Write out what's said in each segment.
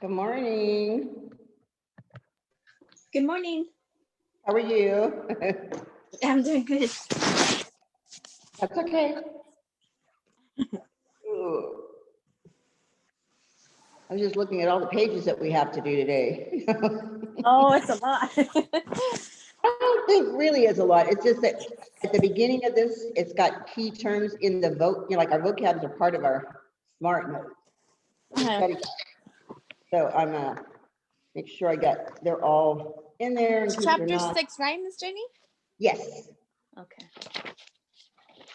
Good morning. Good morning. How are you? I'm doing good. That's okay. Ooh. I was just looking at all the pages that we have to do today. Oh, it's a lot. I don't think really is a lot. It's just that at the beginning of this, it's got key terms in the like our vocabs are part of our smart notes. Uh-huh. So I'm gonna make sure they're all in there. It's chapter 6, right, Miss Jenny? Yes. Okay.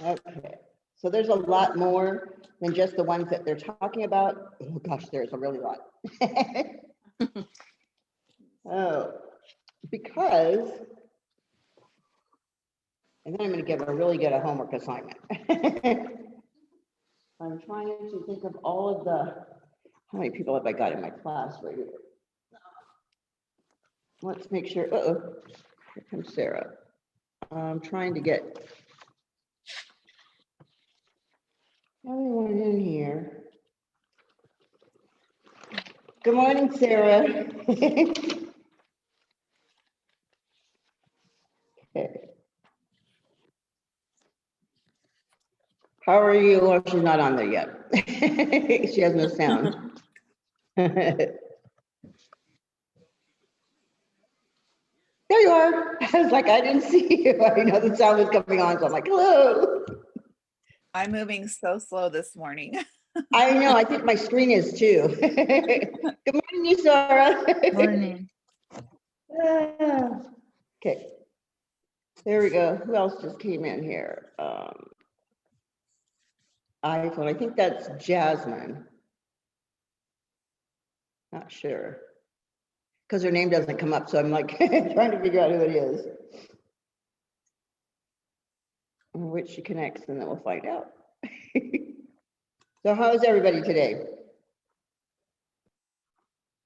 Okay. So there's a lot more than just the ones that they're talking about. Oh gosh, there's a really lot. Oh, because, and then I'm going to give a really good homework assignment. I'm trying to think of all of how many people have I got in my class right here? Let's make sure, here comes Sarah. I'm trying to get everyone in here. Good morning, Sarah. Okay. How are you? Well, she's not on there yet. She has no sound. There you are. I was like, I didn't see you. I know the sound was coming on, so I'm like, hello. I'm moving so slow this morning. I know, I think my screen is too. Good morning, Sarah. Morning. Okay, there we go. Who else just came in here? iPhone, I think that's Jasmine. Not sure. Because her name doesn't come up, so I'm like trying to figure out who it is. Which she connects, and then we'll find out. So how is everybody today?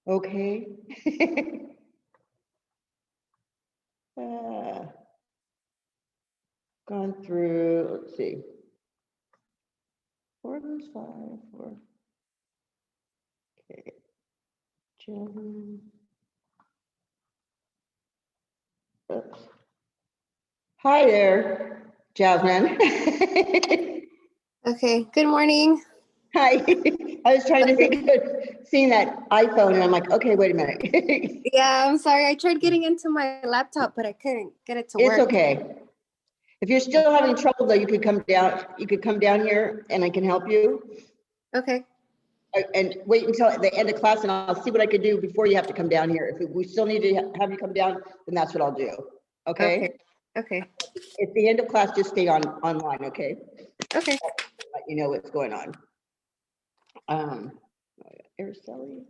Okay. Gone through, let's see. 4 times 5, 4. Okay. Jasmine. Oops. Hi there, Jasmine. Okay, good morning. Hi. I was trying to think of seeing that iPhone and I'm like, okay, wait a minute. Yeah, I'm sorry. I tried getting into my laptop, but I couldn't get it to It's work. okay. If you're still having trouble though, you could come down here and I can help you. Okay. And wait until the end of class and I'll see what I could do before you have to come down here. If we still need to have you come down, then that's what I'll do. Okay? Okay. At the end of class, just stay online, okay? Okay. Let you know what's going on. Araceli.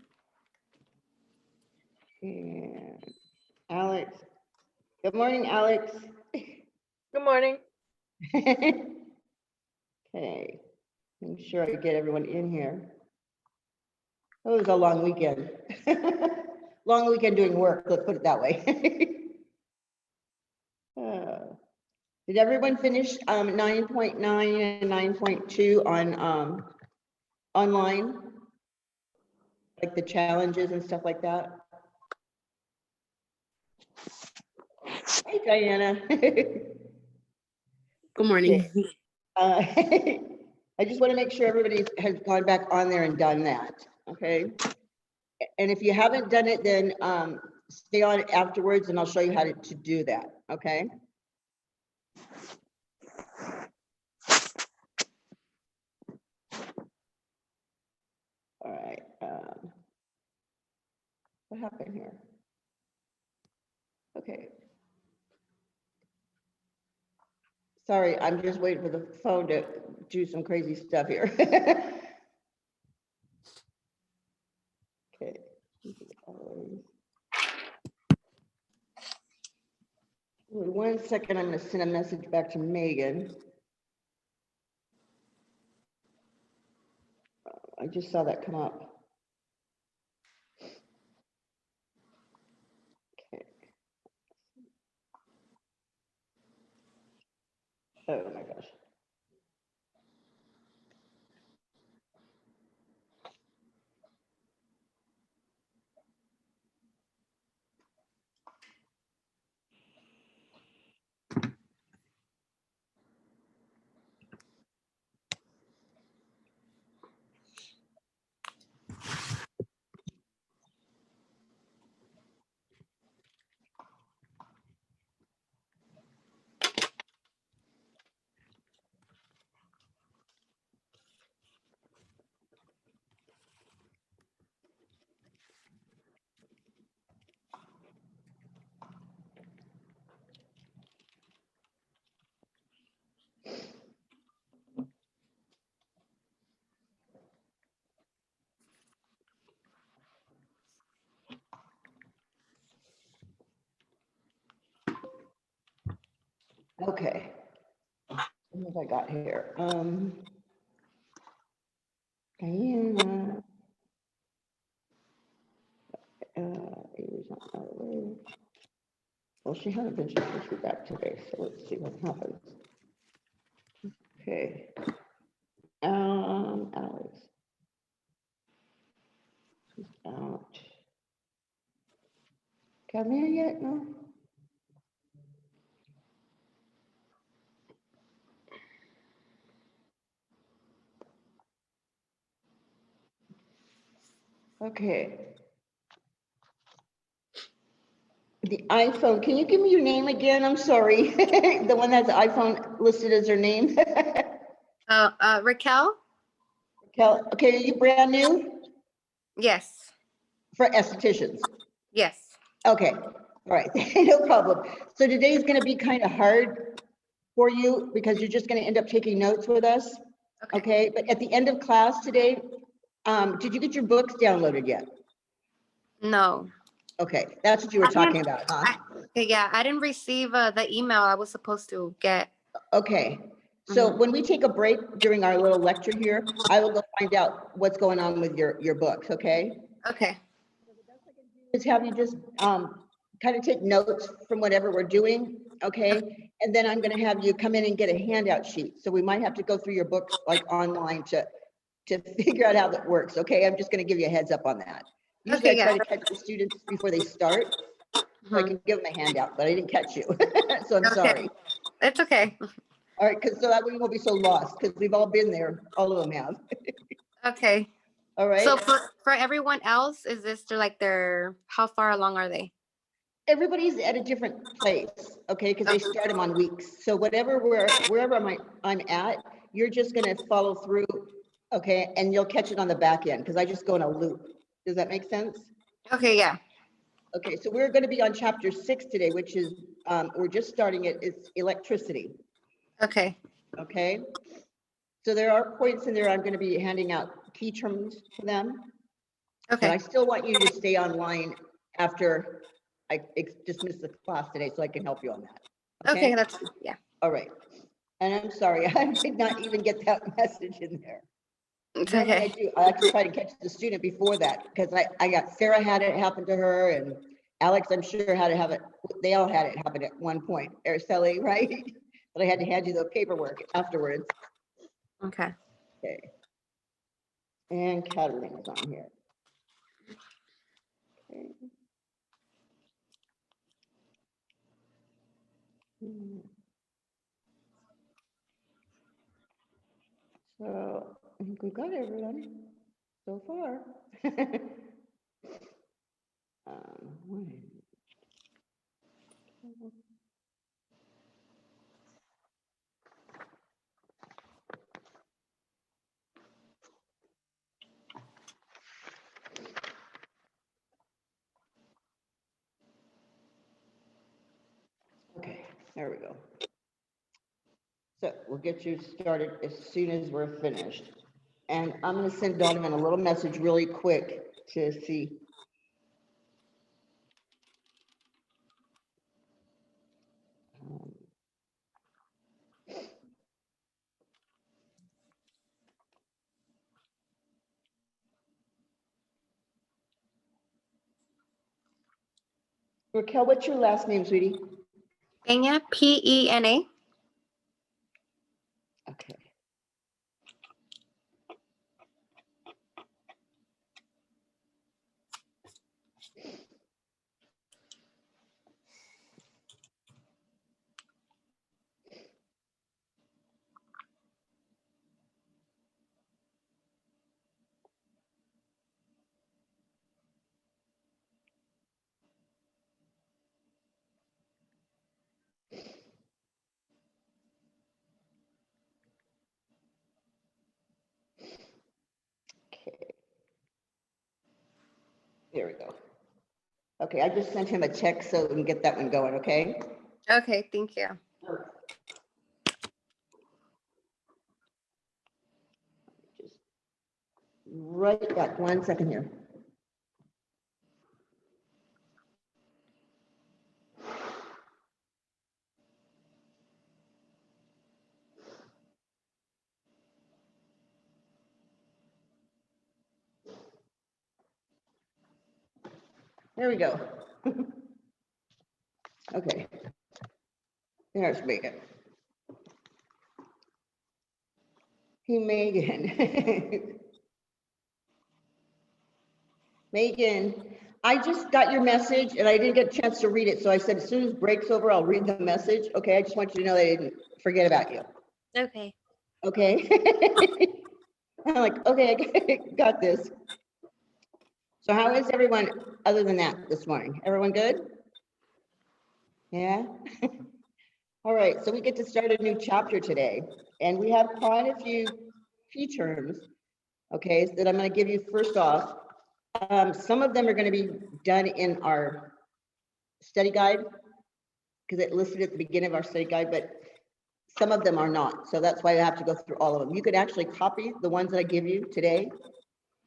And Alex. Good morning, Alex. Good morning. Okay. I'm sure I get everyone in here. Oh, it was a long weekend. Long weekend doing work, let's put it that way. Did everyone finish 9.9 and 9.2 on online? Like the challenges and stuff like that? Hi, Diana. Good morning. I just want to make sure everybody has gone back on there and done that, okay? And if you haven't done it, then stay on it afterwards and I'll show you how to do that, okay? All right. What happened here? Okay. Sorry, I'm just waiting for the phone to do some crazy stuff here. Okay. Wait 1 second, I'm going to send a message back to Megan. I just saw that come up. Okay. Oh my gosh. Okay. What have I got here? Diana. Amy's not out of the way. Well, she hasn't been she's back today, so let's see what happens. Okay. Alex. She's out. Come here yet? No? Okay. The iPhone, can you give me your name again? I'm sorry. The one that's iPhone listed as her name. Raquel? Okay, are you brand new Yes. for estheticians? Yes. Okay, all right, no problem. So today's gonna be kind of hard for you because you're just gonna end up taking notes with us. Okay, but at the end of class today, did you get your books downloaded yet? No. Okay, that's what you were talking about, huh? Yeah, I didn't receive the email I was supposed to get. Okay, so when we take a break during our little lecture here, I will go find out what's going on with your books, okay? Okay. Is have you just kind of take notes from whatever we're doing, okay? And then I'm gonna have you come in and get a handout sheet. So we might have to go through your books like online to figure out how that works, okay? I'm just gonna give you a heads up on that. Usually I try to catch the students before they start, so I can give them a handout, but I didn't catch you, so I'm sorry. It's okay. All right, because so that way we won't be so lost, because we've all been there, all of them have. Okay. All right? So for everyone else, is this how far along are they? Everybody's at a different place, okay, because they start them on weeks. So wherever I'm at, you're just gonna follow through, okay, and you'll catch it on the back end, because I just go in a loop. Does that make sense? Okay, yeah. Okay, so we're gonna be on chapter 6 today, which is, we're just starting it, it's electricity, Okay. okay? So there are points in there, I'm gonna be handing out key terms to them. But I Okay. still want you to stay online after I dismiss the class today, so I can help you on that. Okay, that's yeah. All right. And I'm sorry, I did not even get that message in there. It's Normally I okay. do, I like to try to catch the student before that, because I got, Sarah had it happen to her, and Alex, I'm sure had to have it, they all had it happen at one point, Araceli, right? But I had to hand you the paperwork afterwards. Okay. Okay. And Catalina's on here. Okay. So I think we've got everyone so far. One. Okay, there we go. So we'll get you started as soon as we're finished. And I'm going to send Donovan a little message really quick to see. Raquel, what's your last name, sweetie? Pena, Pena. Okay. Okay. There we go. Okay, I just sent him a text so we can get that one going, okay? Okay, thank you. Just right back, 1 second here. There we go. Okay. There's Megan. Hey, Megan. Megan, I just got your message and I didn't get a chance to read it. So I said, as soon as break's over, I'll read the message. Okay, I just want you to know that I didn't forget about you. Okay. Okay. I'm like, okay, I got this. So how is everyone other than that this morning? Everyone good? Yeah? All right, so we get to start a new chapter today, and we have quite a few key terms, okay, that I'm going to give you first off. Some of them are going to be done in our study guide, because it listed at the beginning of our study guide, but some of them are not. So that's why I have to go through all of them. You could actually copy the ones that I give you today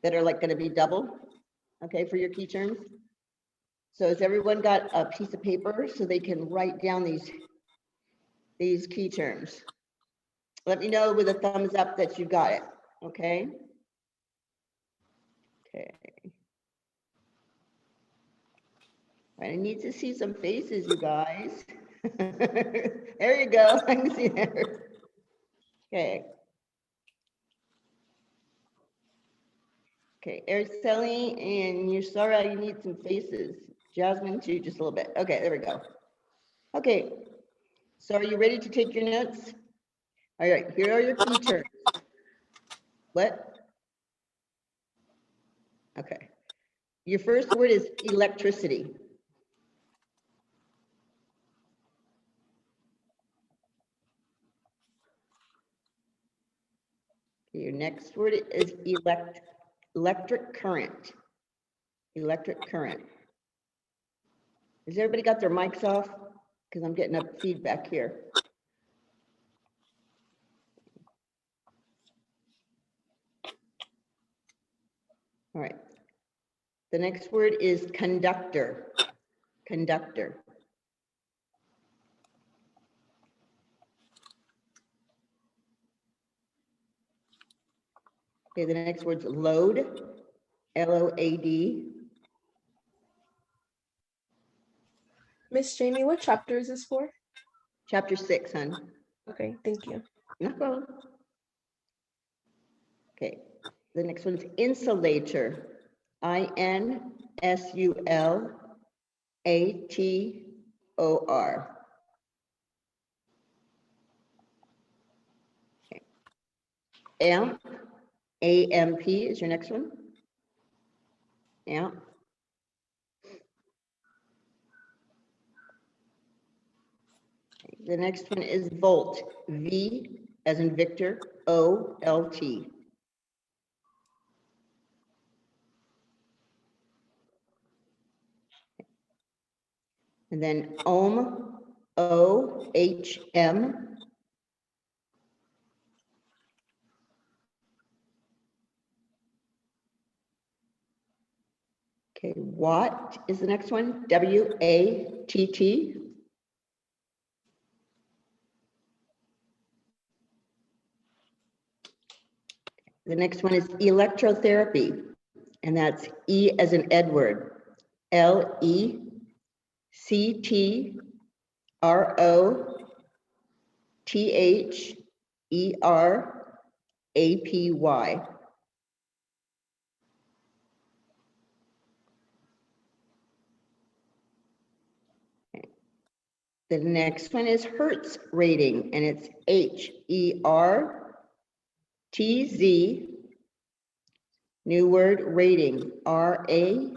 that are like going to be double, okay, for your key terms. So has everyone got a piece of paper so they can write down these key terms? Let me know with a thumbs up that you got it, okay? Okay. I need to see some faces, you guys. There you go. I can see there. Okay. Okay, Araceli and Yusara, you need some faces. Jasmine too, just a little bit. Okay, there we go. Okay, so are you ready to take your notes? All right, here are your key terms. What? Okay. Your first word is electricity. Your next word is electric current. Electric current. Has everybody got their mics off? Because I'm getting a feedback here. All right. The next word is conductor. Conductor. Okay, the next word's load. L-O-A-D. Miss Jamie, what chapter is this for? Chapter 6, hon. Okay, thank you. No problem. Okay, the next one's insulator. I-N-S-U-L-A-T-O-R. Okay. Amp. A-M-P is your next one. Amp. The next one is volt. V as in Victor, O-L-T. And then ohm, O-H-M. Okay, watt is the next one, W-A-T-T. The next one is electrotherapy, and that's E as in Edward, L-E-C-T-R-O-T-H-E-R-A-P-Y. The next one is Hertz rating, and it's H-E-R-T-Z. New word, rating, R-A-T-I-N-G.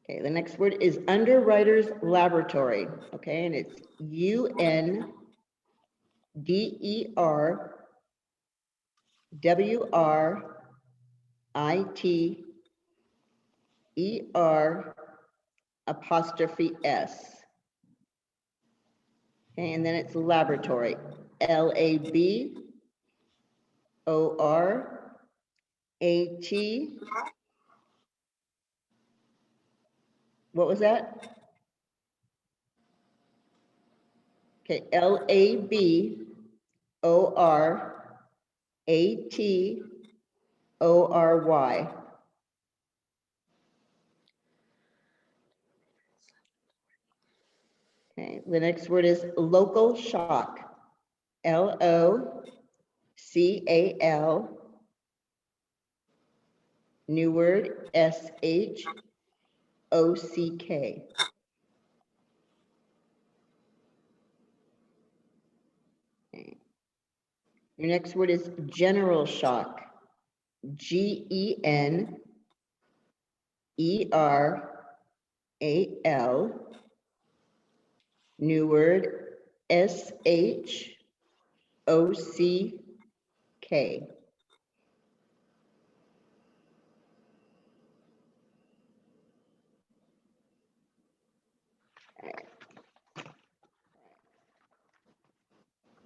Okay, the next word is Underwriters Laboratory, okay, and it's UNDERWRITER''S. Okay, and then it's laboratory, L-A-B-O-R-A-T. What was that? Okay, Laboratory. Okay, the next word is local shock. LOCAL. New word, SHOCK. Okay. Your next word is general shock. GENERAL. New word, SHOCK.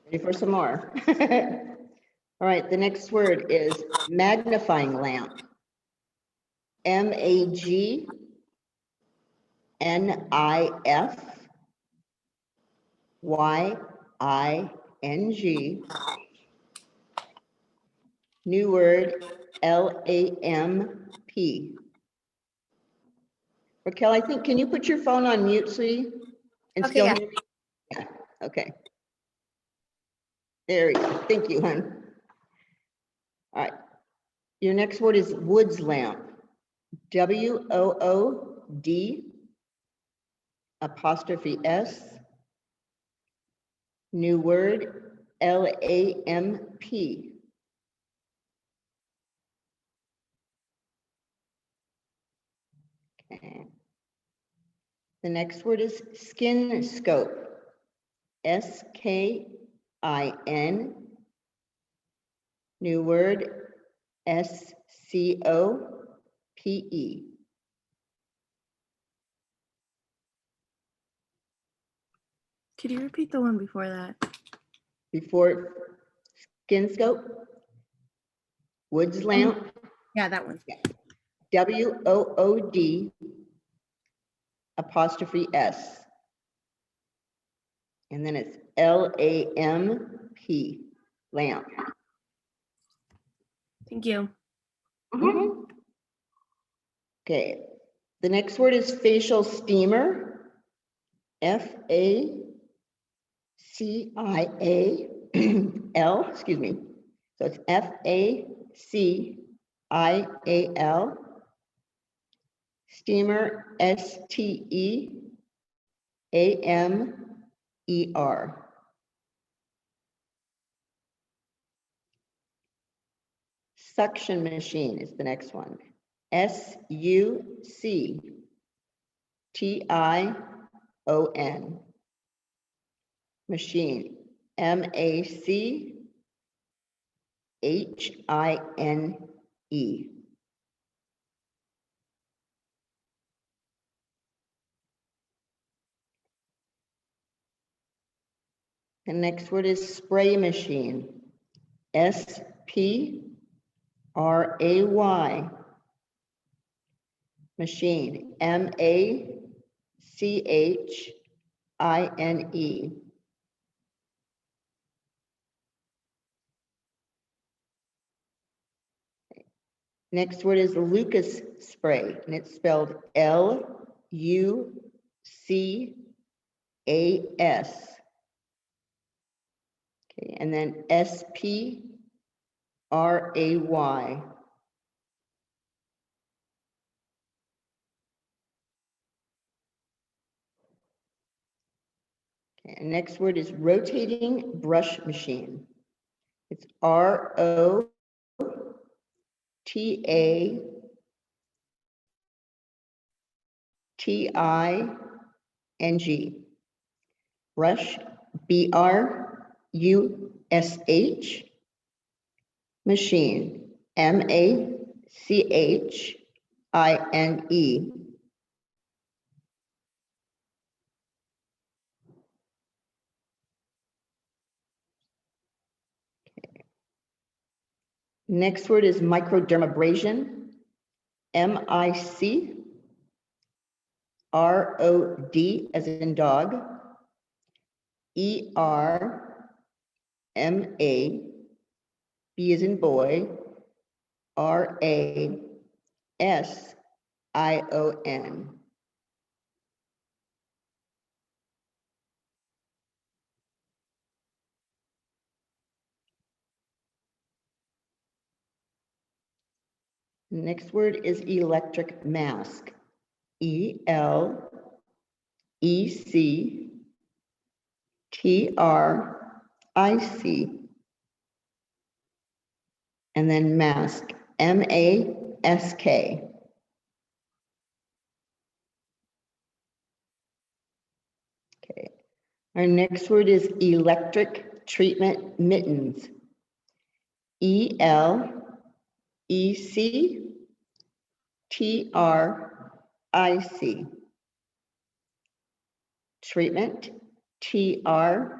Ready for some more? All right, the next word is magnifying lamp. MAGNIF. YING. New word, LAMP. Raquel, I think, can you put your phone on mute, sweetie? And Okay, still yeah. hear me? Yeah, okay. There we go. Thank you, hon. All right. Your next word is woods lamp. WOOD''S. New word, LAMP. Okay. The next word is skin scope. SKIN. New word, SCOPE. Could you repeat the one before that? Before skin scope, woods lamp, Yeah, that one. WOOD''S. And then it's LAMP, lamp. Thank you. Mhm. Okay, the next word is facial steamer. FACIAL, excuse me. So it's FACIAL. Steamer, STEAMER. Suction machine is the next one. SUCTION. Machine, MACHINE. The next word is spray machine. SPRAY. Machine, MACHINE. Next word is Lucas spray, and it's spelled LUCAS. Okay, and then SPRAY. Okay, and next word is rotating brush machine. It's ROTATING. Brush, BRUSH. Machine, MACHINE. Next word is microdermabrasion. MICROD as in dog. E-R-M-A, B as in boy, R-A-S-I-O-N. Next word is electric mask. E-L-E-C-T-R-I-C. And then mask, M-A-S-K. Okay. Our next word is electric treatment mittens. E-L-E-C-T-R-I-C. Treatment, T-R-E-A-T-M-E-N-T.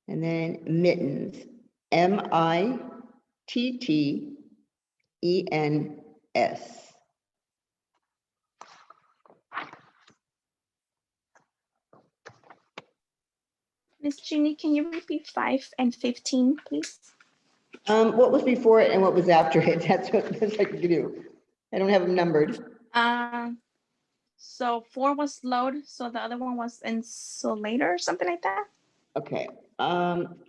And then mittens, M-I-T-T-E-N-S. Miss Jeannie, can you repeat 5 and 15, please? What was before it and what was after it? That's what I can do. I don't have them numbered. So 4 was load, so the other one was insulator or something like that? Okay,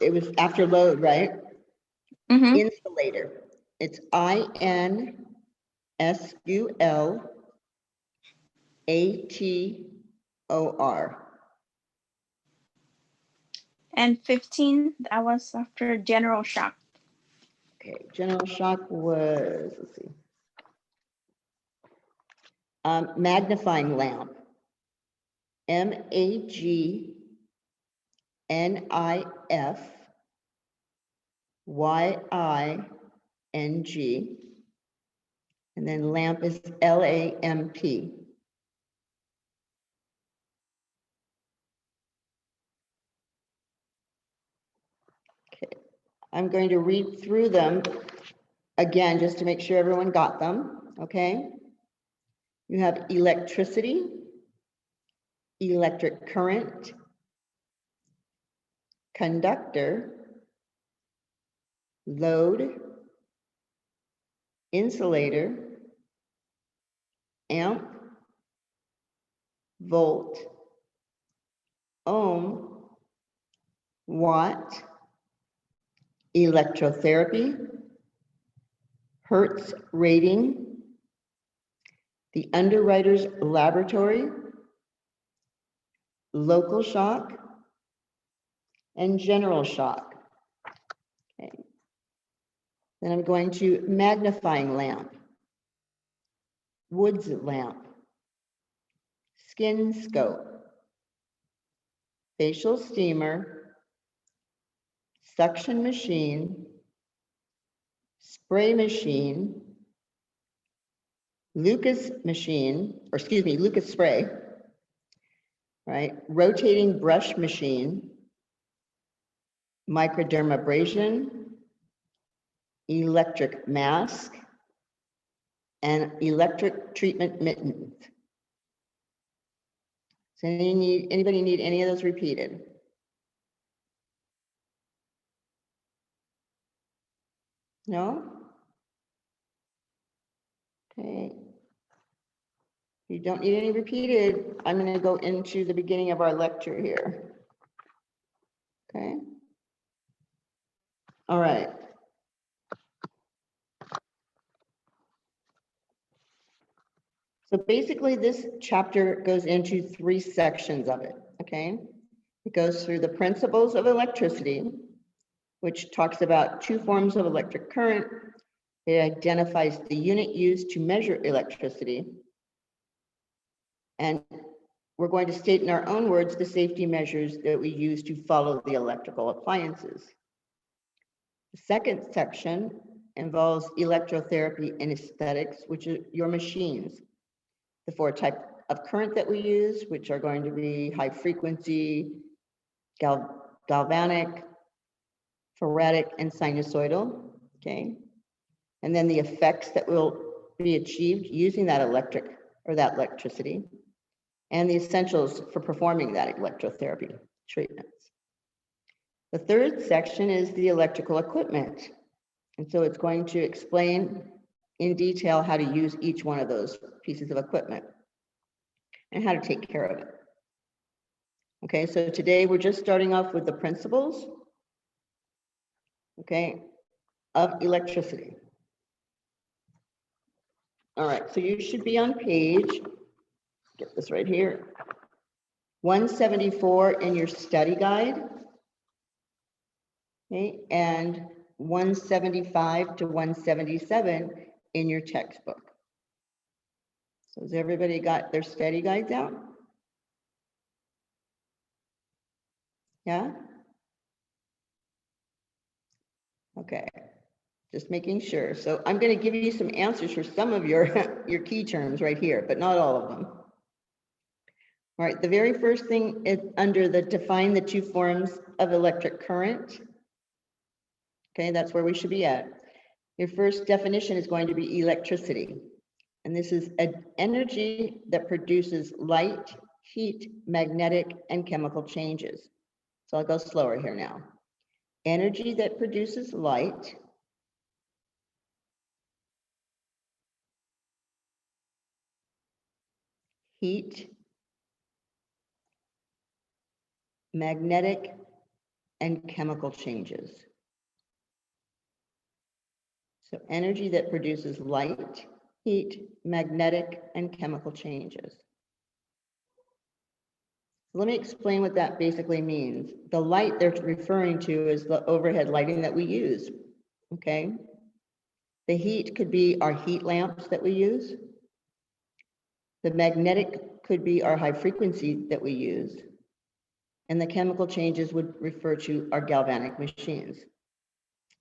it was after load, right? Mm-hmm. Insulator. It's I-N-S-U-L-A-T-O-R. And 15, that was after general shock. Okay, general shock was, let's see. Magnifying lamp. M-A-G-N-I-F-Y-I-N-G. And then lamp is L-A-M-P. Okay, I'm going to read through them again, just to make sure everyone got them, okay? You have electricity, electric current, conductor, load, insulator, amp, volt, ohm, watt, electrotherapy, Hertz rating, the underwriter's laboratory, local shock, and general shock. Okay. Then I'm going to magnifying lamp, Woods lamp, skin scope, facial steamer, suction machine, spray machine, Lucas machine, or excuse me, Lucas spray, right? Rotating brush machine, microdermabrasion, electric mask, and electric treatment mittens. Does anybody need any of those repeated? No? Okay. If you don't need any repeated, I'm going to go into the beginning of our lecture here. Okay. All right. So basically this chapter goes into 3 sections of it, okay? It goes through the principles of electricity, which talks about 2 forms of electric current. It identifies the unit used to measure electricity. And we're going to state in our own words the safety measures that we use to follow the electrical appliances. The second section involves electrotherapy and aesthetics, which are your machines. The 4 types of current that we use, which are going to be high frequency, galvanic, faradic, and sinusoidal, okay? And then the effects that we'll be achieved using that electricity, and the essentials for performing that electrotherapy treatments. The third section is the electrical equipment. And so it's going to explain in detail how to use each one of those pieces of equipment and how to take care of it. Okay, so today we're just starting off with the principles, okay, of electricity. All right, so you should be on page, get this right here, 174 in your study guide, okay, and 175 to 177 in your textbook. So has everybody got their study guides out? Yeah? Okay, just making sure. So I'm going to give you some answers for some of your, your key terms right here, but not all of them. All right, the very first thing is under the define the two forms of electric current. Okay, that's where we should be at. Your first definition is going to be electricity. And this is an energy that produces light, heat, magnetic, and chemical changes. So I'll go slower here now. Energy that produces light, heat, magnetic, and chemical changes. So energy that produces light, heat, magnetic, and chemical changes. Let me explain what that basically means. The light they're referring to is the overhead lighting that we use, okay? The heat could be our heat lamps that we use. The magnetic could be our high frequency that we use. And the chemical changes would refer to our galvanic machines.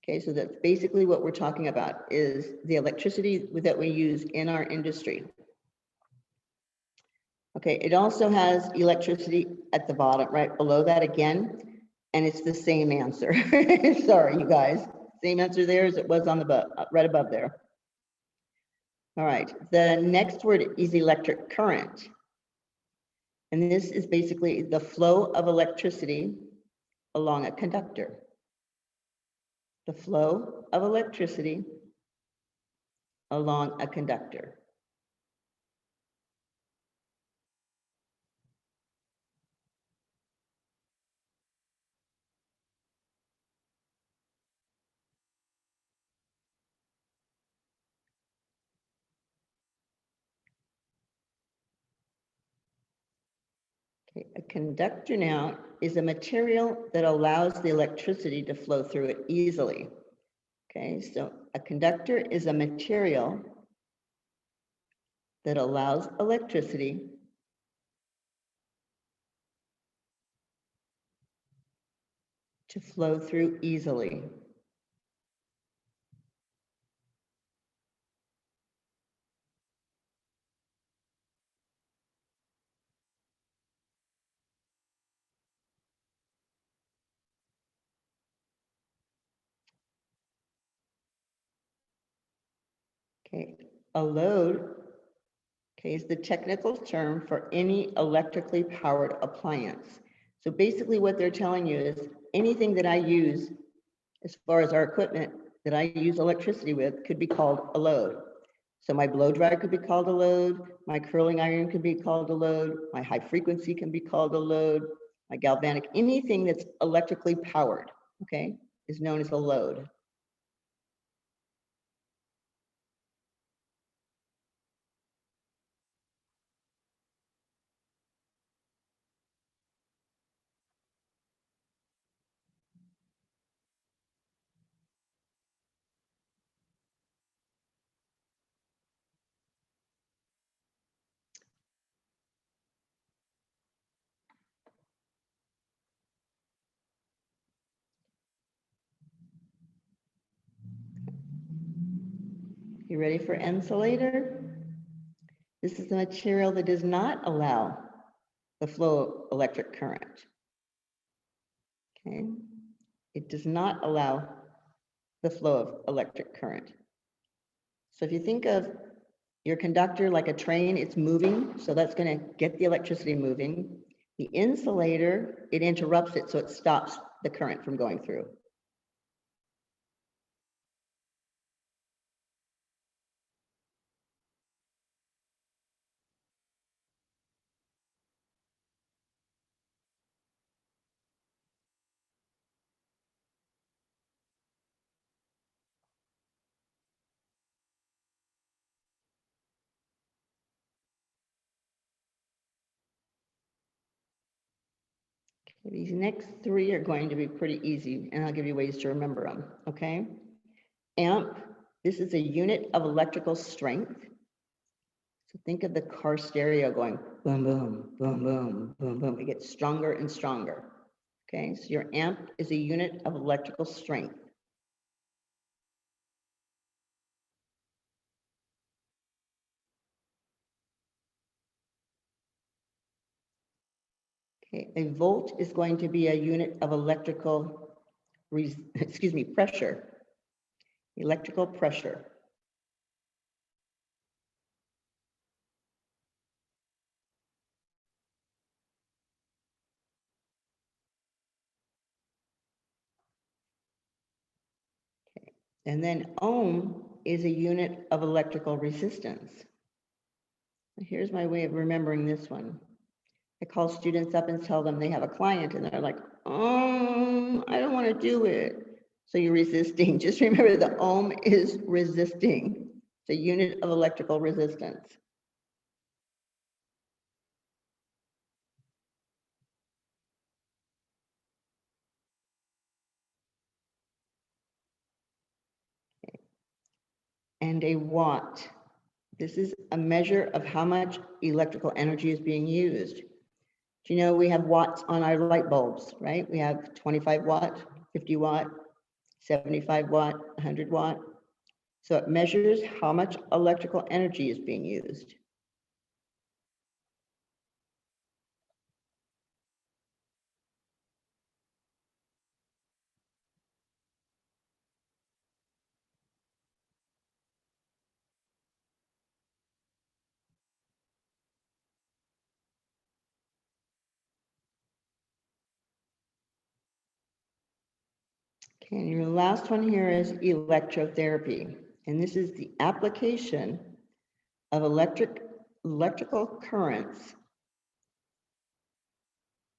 Okay, so that's basically what we're talking about is the electricity that we use in our industry. Okay, it also has electricity at the bottom, right below that again, and it's the same answer. Sorry, you guys, same answer there as it was on the right above there. All right, the next word is electric current. And this is basically the flow of electricity along a conductor. The flow of electricity along a conductor. Okay, a conductor now is a material that allows the electricity to flow through it easily. Okay, so a conductor is a material that allows electricity to flow through easily. Okay, a load, okay, is the technical term for any electrically powered appliance. So basically what they're telling you is anything that I use as far as our equipment that I use electricity with could be called a load. So my blow dryer could be called a load, my curling iron could be called a load, my high frequency can be called a load, my galvanic, anything that's electrically powered, okay, is known as a load. You ready for insulator? This is the material that does not allow the flow of electric current. Okay, it does not allow the flow of electric current. So if you think of Your conductor, like a train, it's moving, so that's going to get the electricity moving. The insulator, it interrupts it, so it stops the current from going through. These next three are going to be pretty easy, and I'll give you ways to remember them, okay? Amp, this is a unit of electrical strength. So think of the car stereo going boom, boom, boom, boom, boom, boom. It gets stronger and stronger, okay? So your amp is a unit of electrical strength. Okay, a volt is going to be a unit of electrical, pressure. Electrical pressure. Okay. And then ohm is a unit of electrical resistance. Here's my way of remembering this one. I call students up and tell them they have a client and they're like, I don't want to do it. So you're resisting. Just remember the ohm is resisting. It's a unit of electrical resistance. And a watt. This is a measure of how much electrical energy is being used. Do you know we have watts on our light bulbs, right? We have 25 watt, 50 watt, 75 watt, 100 watt. So it measures how much electrical energy is being used. Okay, and your last one here is electrotherapy. And this is the application of electrical currents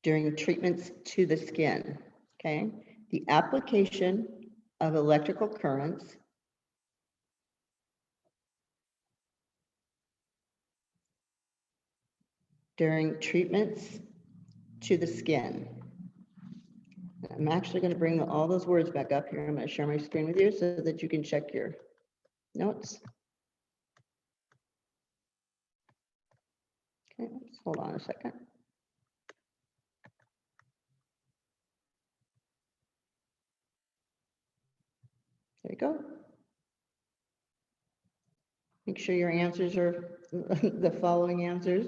during treatments to the skin, okay? The application of electrical currents during treatments to the skin. I'm actually going to bring all those words back up here. I'm going to share my screen with you so that you can check your notes. Okay, let's hold on a second. There you go. Make sure your answers are the following answers,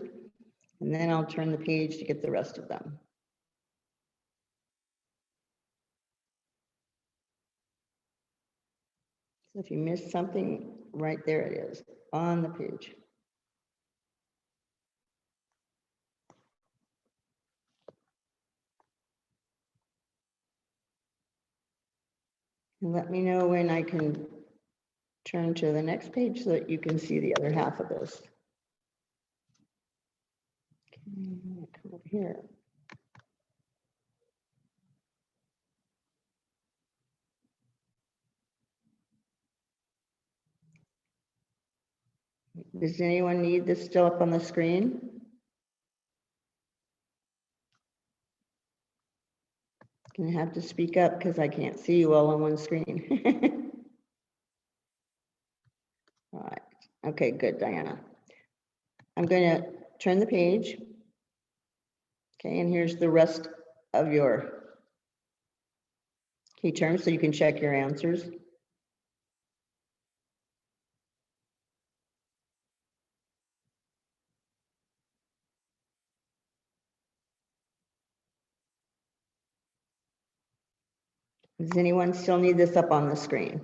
and then I'll turn the page to get the rest of them. So if you missed something, right there it is on the page. And let me know when I can turn to the next page so that you can see the other half of this. Okay, come over here. Does anyone need this still up on the screen? Gonna have to speak up because I can't see you all on one screen. All right. Okay, good, Diana. I'm going to turn the page. Okay, and here's the rest of your key terms so you can check your answers. Does anyone still need this up on the screen?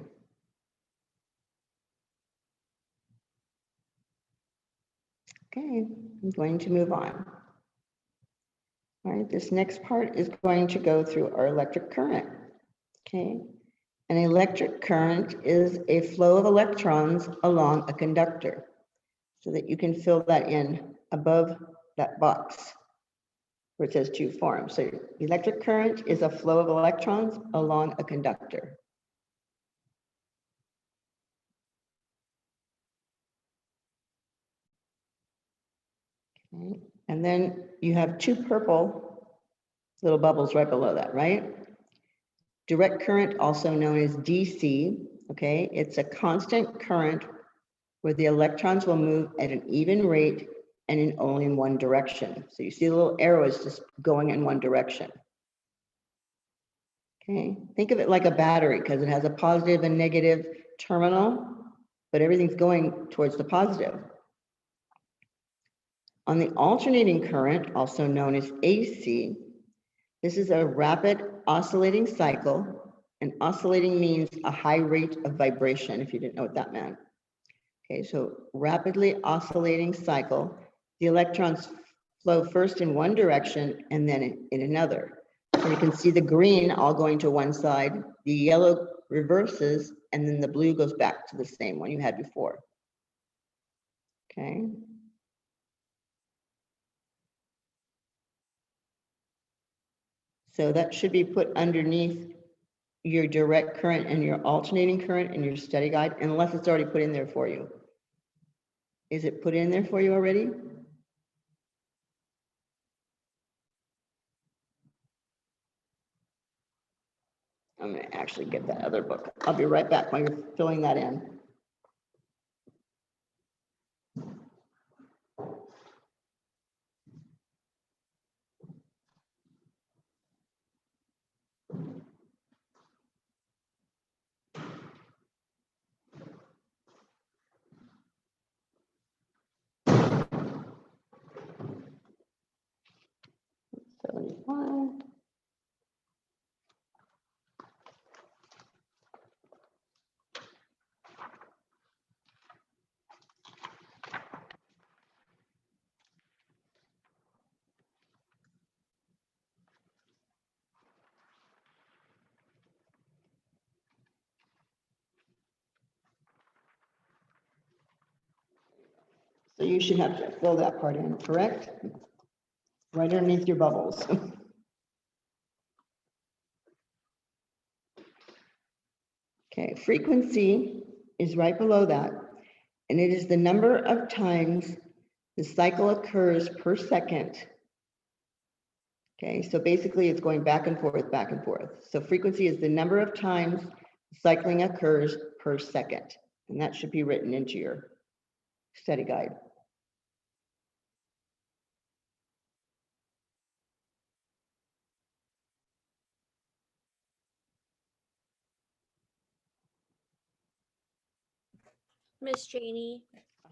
Okay, I'm going to move on. All right, this next part is going to go through our electric current. Okay, an electric current is a flow of electrons along a conductor, so that you can fill that in above that box where it says to form. So electric current is a flow of electrons along a conductor. Okay. And then you have two purple little bubbles right below that, right? Direct current, also known as DC, okay? It's a constant current where the electrons will move at an even rate and in only in one direction. So you see the little arrow is just going in one direction. Okay, think of it like a battery because it has a positive and negative terminal, but everything's going towards the positive. On the alternating current, also known as AC, this is a rapid oscillating cycle, and oscillating means a high rate of vibration, if you didn't know what that meant. Okay, so rapidly oscillating cycle, the electrons flow first in one direction and then in another. So you can see the green all going to one side, the yellow reverses, and then the blue goes back to the same one you had before. Okay. So that should be put underneath your direct current and your alternating current in your study guide, unless it's already put in there for you. Is it put in there for you already? I'm going to actually get that other book. I'll be right back while you're filling that in. $71. So you should have to fill that part in, correct? Right underneath your bubbles. Okay, frequency is right below that, and it is the number of times the cycle occurs per second. Okay, so basically it's going back and forth, back and forth. So frequency is the number of times cycling occurs per second, and that should be written into your study guide. Miss Janie,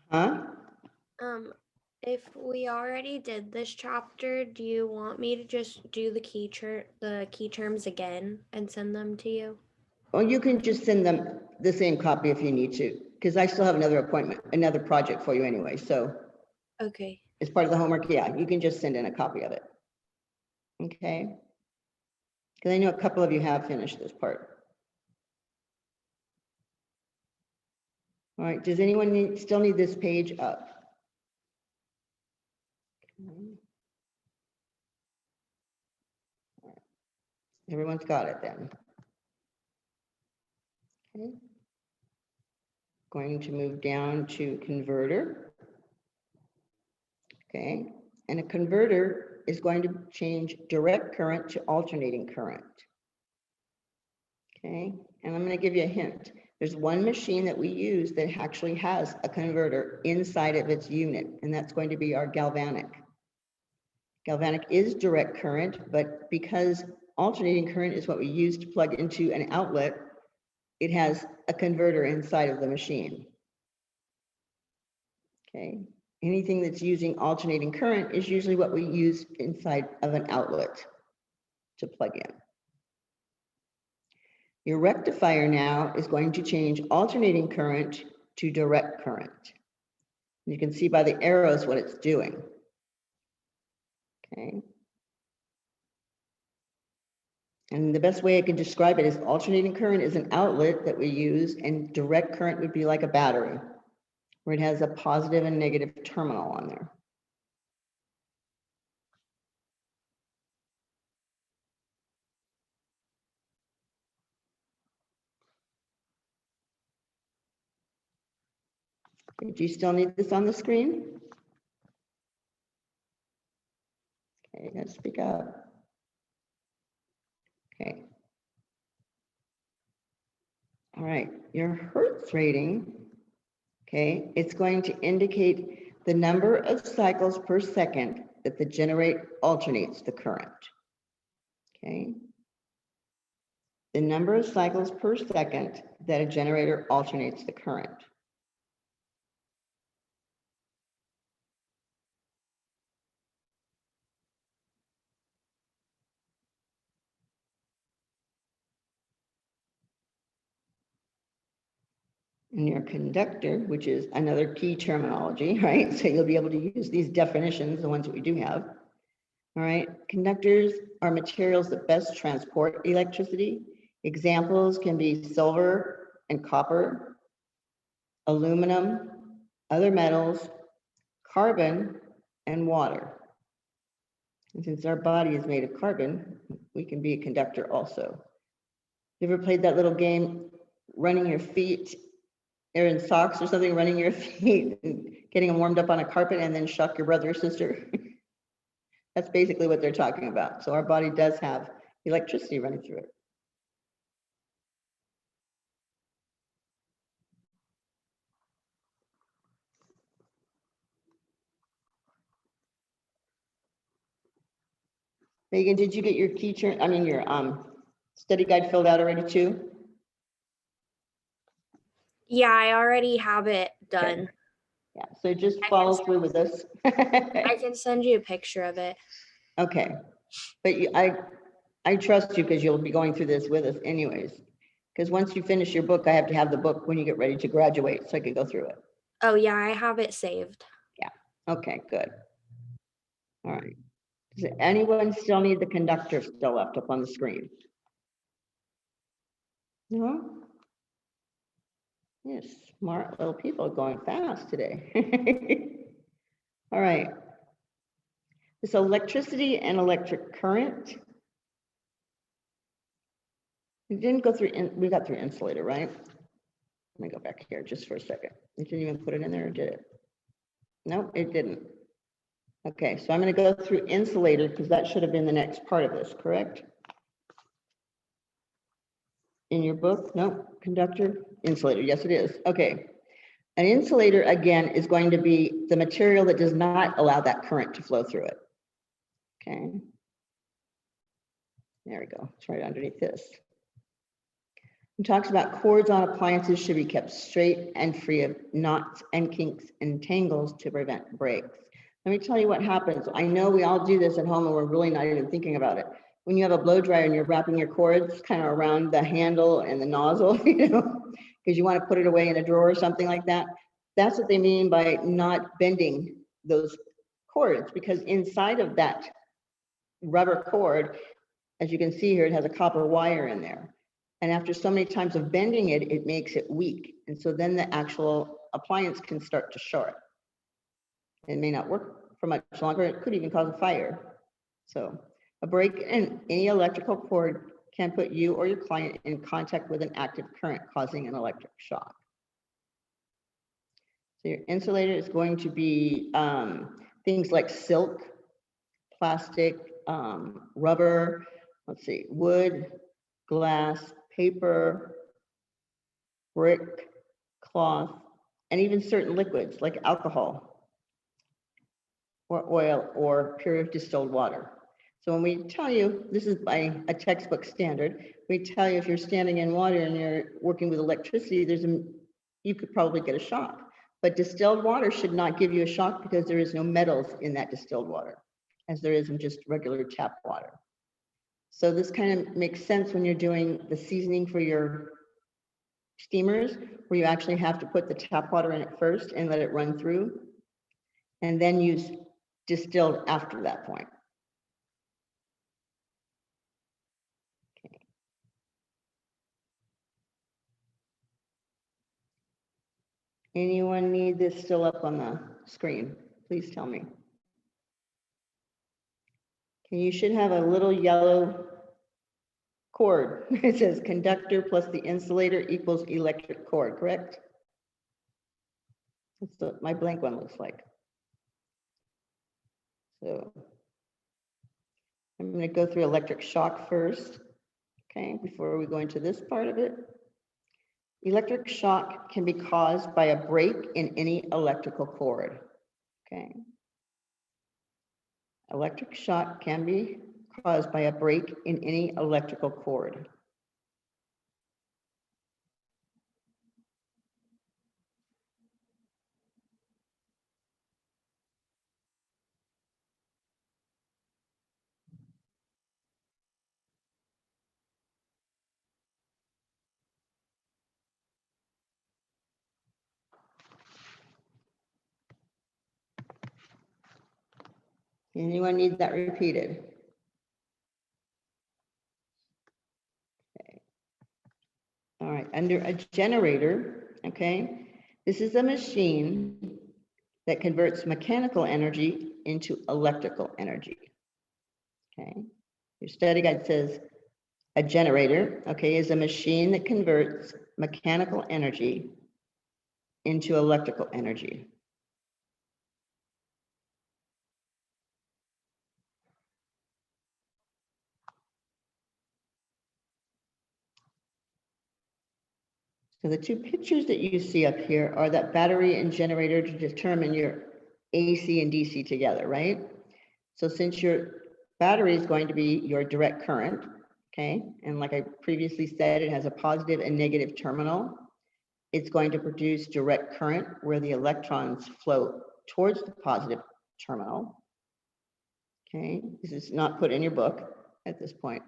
Huh? if we already did this chapter, do you want me to just do the key terms again and send them to you? Well, you can just send them the same copy if you need to, because I still have another appointment, another project for you anyway. So Okay. as part of the homework, yeah, you can just send in a copy of it. Okay. Because I know a couple of you have finished this part. All right, does anyone still need this page up? Okay. Everyone's got it then. Okay. Going to move down to converter. Okay, and a converter is going to change direct current to alternating current. Okay, and I'm going to give you a hint. There's one machine that we use that actually has a converter inside of its unit, and that's going to be our galvanic. Galvanic is direct current, but because alternating current is what we use to plug into an outlet, it has a converter inside of the machine. Okay, anything that's using alternating current is usually what we use inside of an outlet to plug in. Your rectifier now is going to change alternating current to direct current. You can see by the arrows what it's doing. Okay. And the best way I can describe it is alternating current is an outlet that we use, and direct current would be like a battery, where it has a positive and negative terminal on there. Do you still need this on the screen? Okay, you gotta speak up. Okay. All right, your Hertz rating, okay, it's going to indicate the number of cycles per second that the generator alternates the current. Okay. The number of cycles per second that a generator alternates the current. And your conductor, which is another key terminology, right? So you'll be able to use these definitions, the ones that we do have. All right, conductors are materials that best transport electricity. Examples can be silver and copper, aluminum, other metals, carbon, and water. And since our body is made of carbon, we can be a conductor also. You ever played that little game, running your feet, or in socks or something, running your feet and getting them warmed up on a carpet and then shock your brother or sister? That's basically what they're talking about. So our body does have electricity running through it. Megan, did you get your key turn, I mean, your study guide filled out already too? Yeah, I already have it Okay. done. Yeah, so just I follow can- through with this. I can send you a picture of it. Okay, but I trust you because you'll be going through this with us anyways. Because once you finish your book, I have to have the book when you get ready to graduate so I can go through it. Oh yeah, I have it saved. Okay, good. All right. Does anyone still need the conductor still left up on the screen? No? Yes, smart little people going fast today. All right. This electricity and electric current. We didn't go through, we got through insulator, right? Let me go back here just for a second. It didn't even put it in there, or did it? No, it didn't. Okay, so I'm going to go through insulator because that should have been the next part of this, correct? In your book? No, conductor, insulator. Yes, it is. Okay. An insulator, again, is going to be the material that does not allow that current to flow through it. Okay. There we go. It's right underneath this. It talks about cords on appliances should be kept straight and free of knots and kinks and tangles to prevent breaks. Let me tell you what happens. I know we all do this at home and we're really not even thinking about it. When you have a blow dryer and you're wrapping your cords kind of around the handle and the nozzle, you know, because you want to put it away in a drawer or something like that. That's what they mean by not bending those cords, because inside of that rubber cord, as you can see here, it has a copper wire in there. And after so many times of bending it, it makes it weak. And so then the actual appliance can start to short. It may not work for much longer. It could even cause a fire. So a break in any electrical cord can put you or your client in contact with an active current, causing an electric shock. So your insulator is going to be things like silk, plastic, rubber, let's see, wood, glass, paper, brick, cloth, and even certain liquids like alcohol or oil or pure distilled water. So when we tell you, this is by a textbook standard, we tell you if you're standing in water and you're working with electricity, you could probably get a shock. But distilled water should not give you a shock because there is no metals in that distilled water, as there is in just regular tap water. So this kind of makes sense when you're doing the seasoning for your steamers, where you actually have to put the tap water in it first and let it run through and then use distilled after that point. Okay. Anyone need this still up on the screen? Please tell me. Okay, you should have a little yellow cord. It says conductor plus the insulator equals electric cord, correct? That's what my blank one looks like. So I'm going to go through electric shock first, okay, before we go into this part of it. Electric shock can be caused by a break in any electrical cord, okay? Electric shock can be caused by a break in any electrical cord. Anyone need that repeated? Okay. All right, under a generator, okay, this is a machine that converts mechanical energy into electrical energy. Okay, your study guide says a generator, okay, is a machine that converts mechanical energy into electrical energy. So the two pictures that you see up here are that battery and generator to determine your AC and DC together, right? So since your battery is going to be your direct current, okay, and like I previously said, it has a positive and negative terminal. It's going to produce direct current where the electrons flow towards the positive terminal. Okay, this is not put in your book at this point.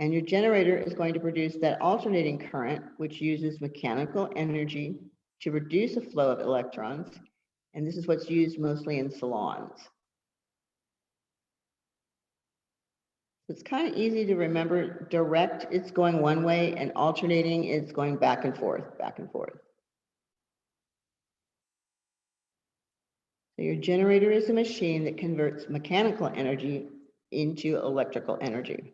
And your generator is going to produce that alternating current, which uses mechanical energy to reduce the flow of electrons. And this is what's used mostly in salons. It's kind of easy to remember. Direct, it's going one way, and alternating, it's going back and forth, back and forth. So your generator is a machine that converts mechanical energy into electrical energy.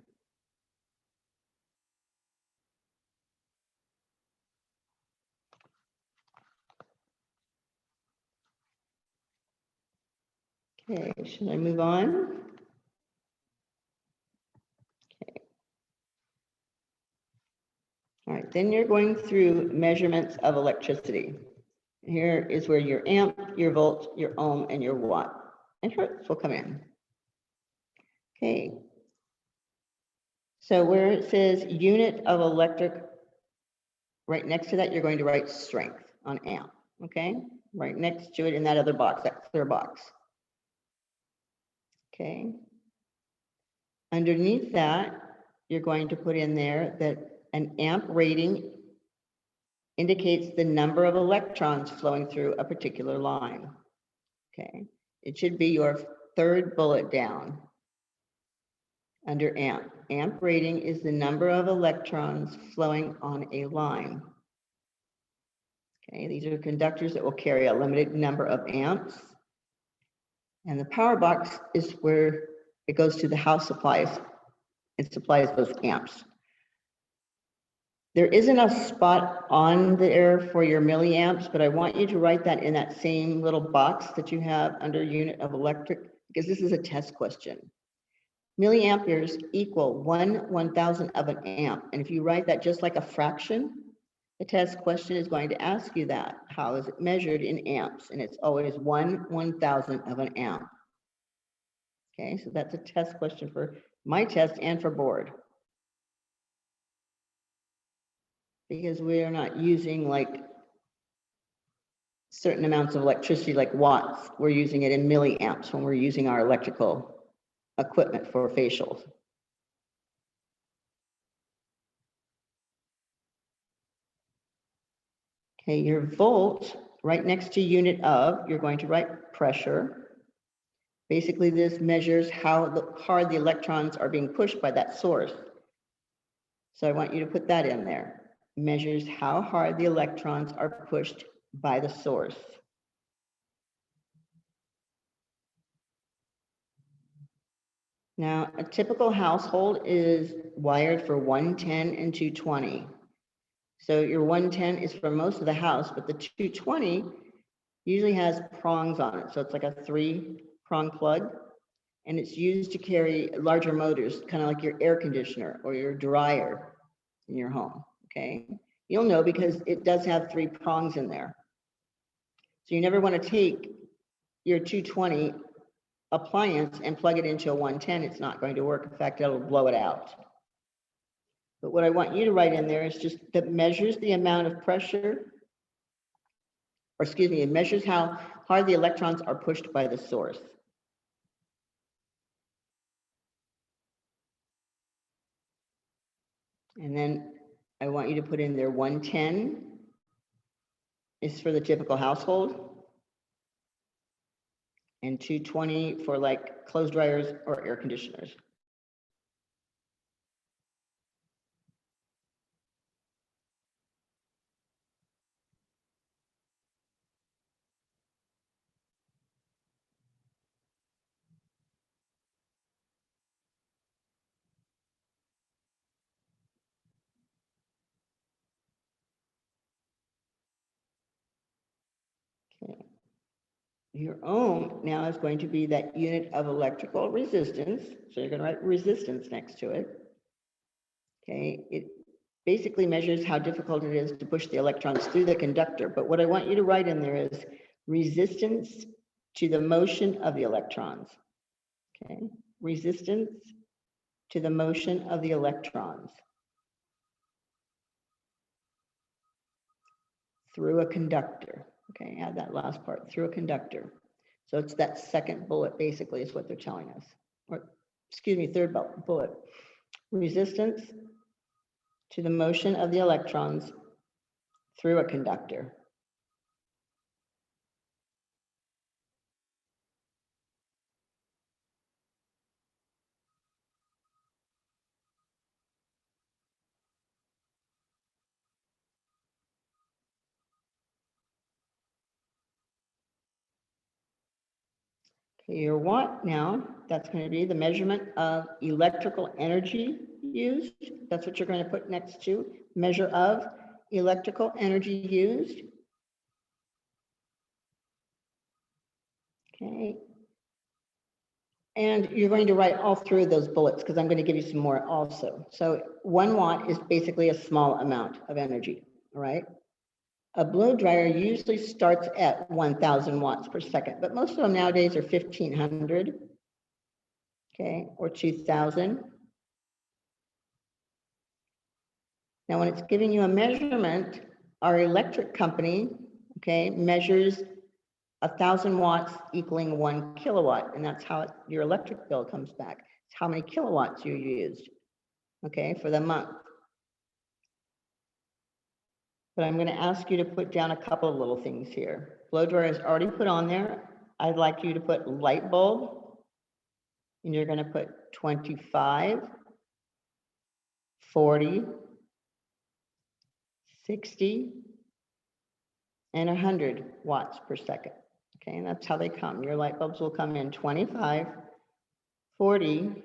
Okay, should I move on? Okay. All right, then you're going through measurements of electricity. Here is where your amp, your volt, your ohm, and your watt and hertz will come in. Okay. So where it says unit of electric, right next to that, you're going to write strength on amp, okay? Right next to it in that other box, that clear box. Okay. Underneath that, you're going to put in there that an amp rating indicates the number of electrons flowing through a particular line. Okay. It should be your third bullet down under amp. Amp rating is the number of electrons flowing on a line. Okay, these are conductors that will carry a limited number of amps. And the power box is where it goes to the house supplies. It supplies those amps. There isn't a spot on there for your milliamps, but I want you to write that in that same little box that you have under unit of electric, because this is a test question. Milliamperes equal 1/1000 of an amp. And if you write that just like a fraction, the test question is going to ask you that. How is it measured in amps? And it's always 1/1000 of an amp. Okay, so that's a test question for my test and for board. Because we are not using like certain amounts of electricity like watts. We're using it in milliamps when we're using our electrical equipment for facials. Okay, your volt, right next to unit of, you're going to write pressure. Basically, this measures how hard the electrons are being pushed by that source. So I want you to put that in there. Measures how hard the electrons are pushed by the source. Now, a typical household is wired for 110 and 220. So your 110 is for most of the house, but the 220 usually has prongs on it. So it's like a 3-prong plug, and it's used to carry larger motors, kind of like your air conditioner or your dryer in your home, okay? You'll know because it does have 3 prongs in there. So you never want to take your 220 appliance and plug it into a 110. It's not going to work. In fact, it'll blow it out. But what I want you to write in there is just that measures the amount of pressure, or excuse me, it measures how hard the electrons are pushed by the source. And then I want you to put in there 110 is for the typical household, and 220 for like clothes dryers or air conditioners. Okay. Your ohm now is going to be that unit of electrical resistance. So you're going to write resistance next to it. Okay, it basically measures how difficult it is to push the electrons through the conductor. But what I want you to write in there is resistance to the motion of the electrons. Okay, resistance to the motion of the electrons through a conductor. Okay, add that last part, through a conductor. So it's that second bullet basically is what they're telling us. Or excuse me, third bullet. Resistance to the motion of the electrons through a conductor. Okay, your watt now, that's going to be the measurement of electrical energy used. That's what you're going to put next to measure of electrical energy used. Okay. And you're going to write all through of those bullets because I'm going to give you some more also. So 1 watt is basically a small amount of energy, all right? A blow dryer usually starts at 1,000 watts per second, but most of them nowadays are 1,500, okay, or 2,000. Now, when it's giving you a measurement, our electric company, okay, measures 1,000 watts equaling 1 kilowatt, and that's how your electric bill comes back. It's how many kilowatts you used, okay, for the month. But I'm going to ask you to put down a couple of little things here. Blow dryer is already put on there. I'd like you to put light bulb, and you're going to put 25, 40, 60, and 100 watts per second. Okay, and that's how they come. Your light bulbs will come in 25, 40,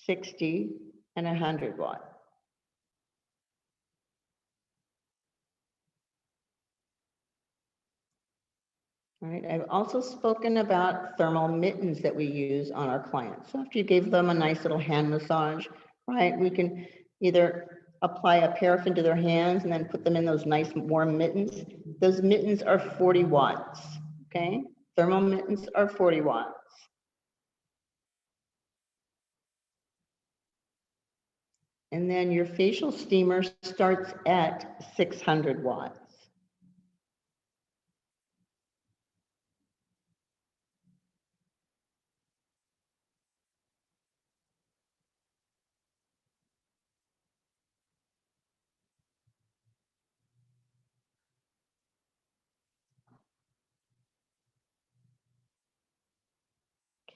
60, and 100 watt. All right, I've also spoken about thermal mittens that we use on our clients. So after you gave them a nice little hand massage, right, we can either apply a paraffin to their hands and then put them in those nice warm mittens. Those mittens are 40 watts, okay? Thermal mittens are 40 watts. And then your facial steamer starts at 600 watts.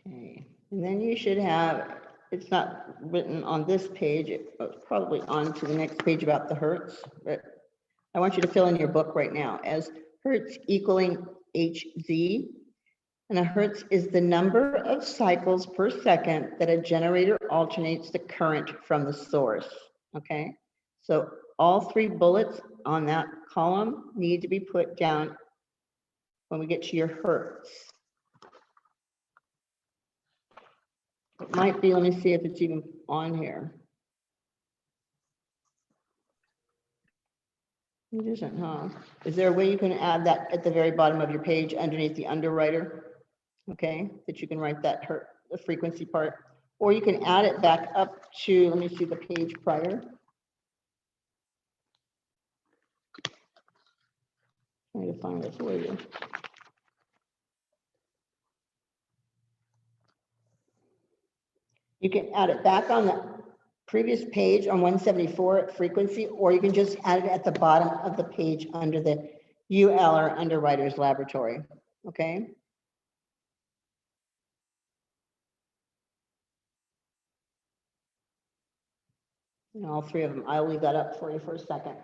Okay, and then you should have, it's not written on this page, it's probably on to the next page about the hertz, but I want you to fill in your book right now as hertz equaling Hz. And a hertz is the number of cycles per second that a generator alternates the current from the source, okay? So all 3 bullets on that column need to be put down when we get to your hertz. It might be, let me see if it's even on here. It isn't, huh? Is there a way you can add that at the very bottom of your page underneath the underwriter? Okay, that you can write that the frequency part, or you can add it back up to, let me see the page prior. Trying to find it for you. You can add it back on the previous page on 174 at frequency, or you can just add it at the bottom of the page under the UL or underwriter's laboratory, okay? And all 3 of them, I'll leave that up for you for a second.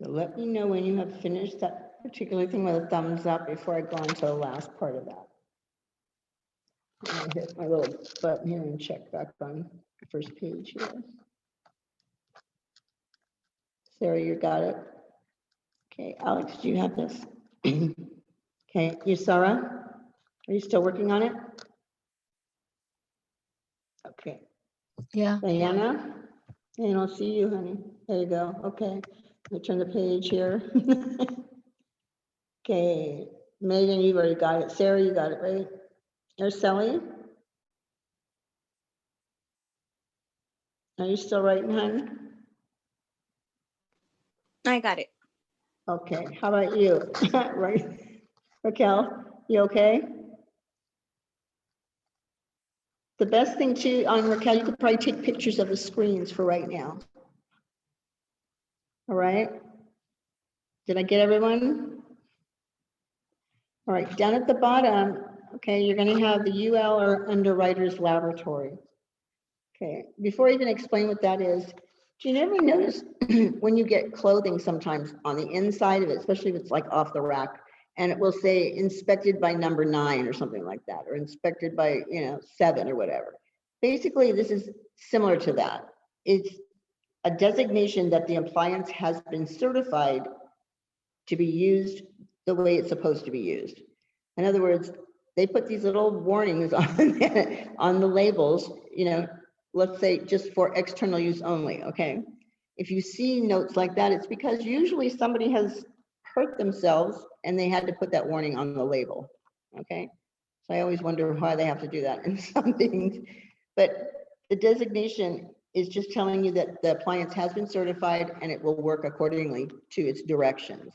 So let me know when you have finished that particular thing with a thumbs up before I go on to the last part of that. I'm gonna hit my little button here and check back on the first page here. Sarah, you got it? Okay, Alex, do you have this? Okay, you, Sarah, are you still working on it? Okay. Yeah. Diana, I don't see you, honey. There you go. Okay, let me turn the page here. Okay, Megan, you've already got it. Sarah, you got it, right? Araceli? Are you still writing, hon? I got it. Okay, how about you? Right, Raquel, you okay? The best thing too, on Raquel, you could probably take pictures of the screens for right now. All right? Did I get everyone? All right, down at the bottom, okay, you're gonna have the UL or Underwriter's Laboratory. Okay, before I even explain what that is, do you ever notice when you get clothing sometimes on the inside of it, especially if it's like off the rack, and it will say inspected by number 9 or something like that, or inspected by, 7 or whatever. Basically, this is similar to that. It's a designation that the appliance has been certified to be used the way it's supposed to be used. In other words, they put these little warnings on the labels, let's say just for external use only, okay? If you see notes like that, it's because usually somebody has hurt themselves and they had to put that warning on the label, okay? So I always wonder why they have to do that in some things. But the designation is just telling you that the appliance has been certified and it will work accordingly to its directions.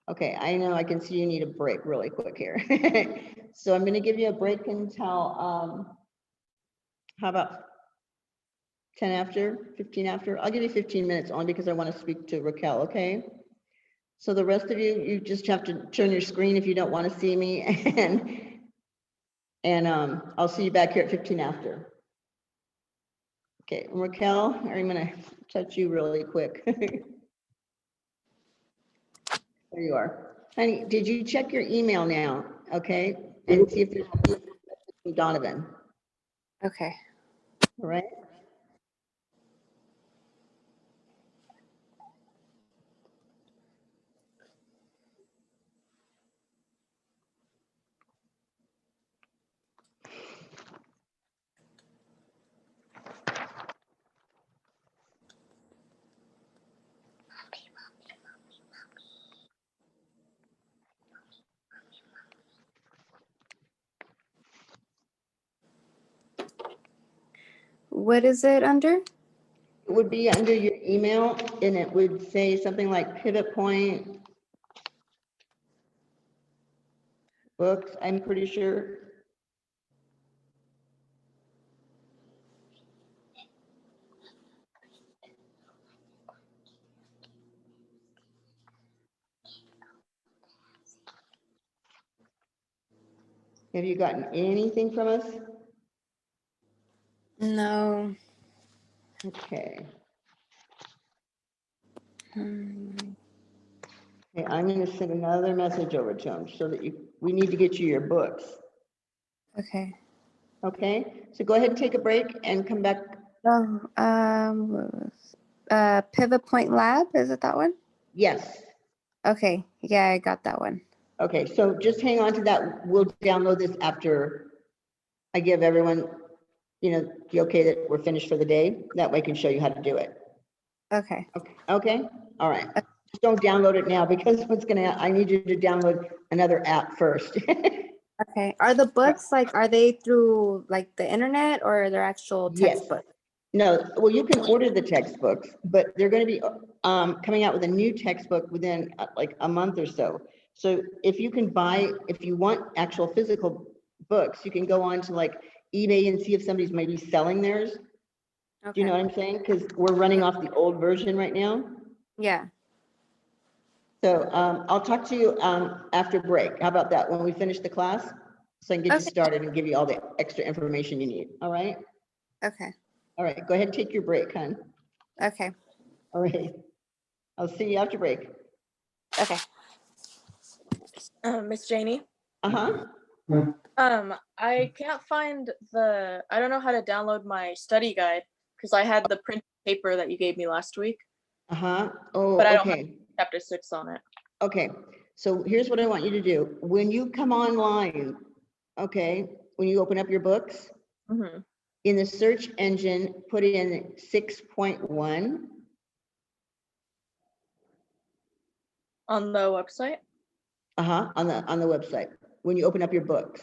Okay, I know I can see you need a break really quick here. So I'm going to give you a break until, how about 10 after, 15 after? I'll give you 15 minutes only because I want to speak to Raquel, okay? So the rest of you, you just have to turn your screen if you don't want to see me, and I'll see you back here at 15 after. Okay, Raquel, I'm going to touch you really quick. There you are. Honey, did you check your email now? Okay, and see if there's Donovan, Okay. all right? what is it under? It would be under your email and it would say something like pivot point books, I'm pretty sure. Have you gotten anything from us? No. Okay. Hmm. Okay, I'm going to send another message over to them so that we need to get you your books. Okay. Okay, so go ahead and take a break and come back. Oh, what was, Pivot Point Lab, is it that one? Yes. Okay, yeah, I got that one. Okay, so just hang on to that. We'll download this after I give everyone, the okay that we're finished for the day. That way I can show you how to do it. Okay. Okay, all right. Just don't download it now because I need you to download another app first. Okay. Are the books are they through like the internet or they're actual Yes. textbooks? No, well, you can order the textbooks, but they're going to be coming out with a new textbook within like a month or so. So if you want actual physical books, you can go on to like eBay and see if somebody's maybe selling theirs. Okay. Do you know what I'm saying? Because we're running off the old version right now. Yeah. So I'll talk to you after break. How about that? When we finish the class, so I can get you Okay. started and give you all the extra information you need. All right? Okay. All right, go ahead and take your break, hon. Okay. All right. I'll see you after break. Okay. Miss Janie, Uh-huh. I can't find I don't know how to download my study guide because I had the print paper that you gave me last week, Uh-huh. Oh, but I don't have okay. chapter 6 on it. Okay. So here's what I want you to do. When you come online, okay, when you open up your books, Mm-hmm. in the search engine, put in 6.1. On the website? Uh-huh, on the website, when you open up your books.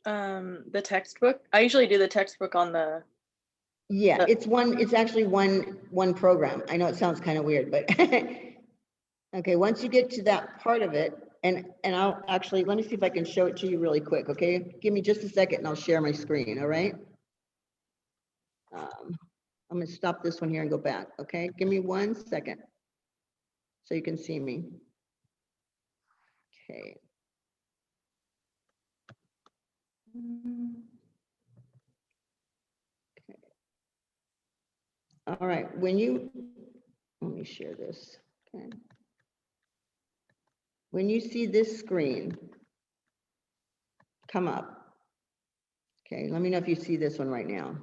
The textbook. I usually do the textbook on the. Yeah, it's actually one program. I know it sounds kind of weird, but okay, once you get to that part of it, and I'll actually, let me see if I can show it to you really quick, okay? Give me just a second and I'll share my screen, all right? I'm gonna stop this one here and go back, okay? Give me 1 second so you can see me. Okay. Okay. All right, let me share this, okay? When you see this screen come up, okay, let me know if you see this one right now.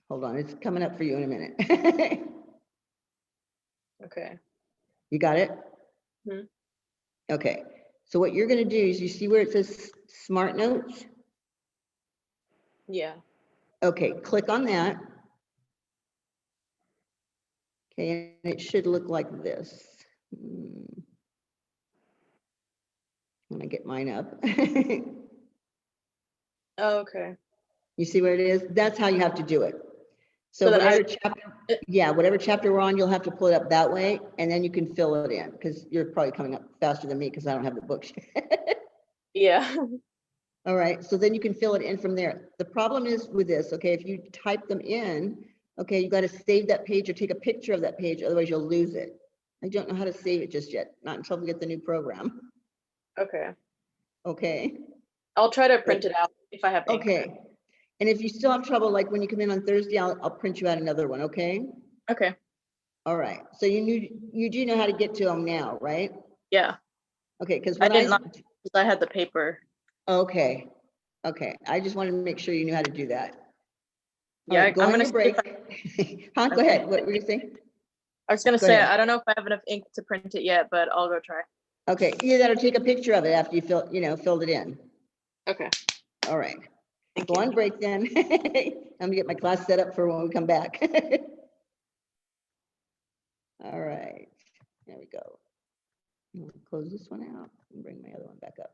Hold on, it's coming up for you in a minute. Okay. You got it? Mhm. Okay, so what you're gonna do is you see where it says Smart Notes? Yeah. Okay, click on that. Okay, and it should look like this. When I get mine up. Oh, okay. You see where it is? That's how you have to do it. So So that whatever chapter, whatever chapter we're on, you'll have to pull it up that way, and then you can fill it in, because you're probably coming up faster than me because I don't have the books. Yeah. All right, so then you can fill it in from there. The problem is with this, okay, if you type them in, okay, you got to save that page or take a picture of that page, otherwise you'll lose it. I don't know how to save it just yet, not until we get the new program. Okay. Okay, I'll try to print it out if I have ink. okay. And if you still have trouble, like when you come in on Thursday, I'll print you out another one, okay? Okay. All right, so you do know how to get to them now, right? Yeah. Okay, because I what didn't know because I had the paper. okay, I just wanted to make sure you knew how to do that. All Yeah, right, go I'm on gonna your see if break. Huh, go Okay. ahead, what were you saying? I was gonna Go say ahead. I don't know if I have enough ink to print it yet, but I'll go try. Okay, you gotta take a picture of it after you filled it in. Okay. All right, Thank go you. on break then. I'm gonna get my class set up for when we come back. All right, there we go. Close this one out and bring my other one back up.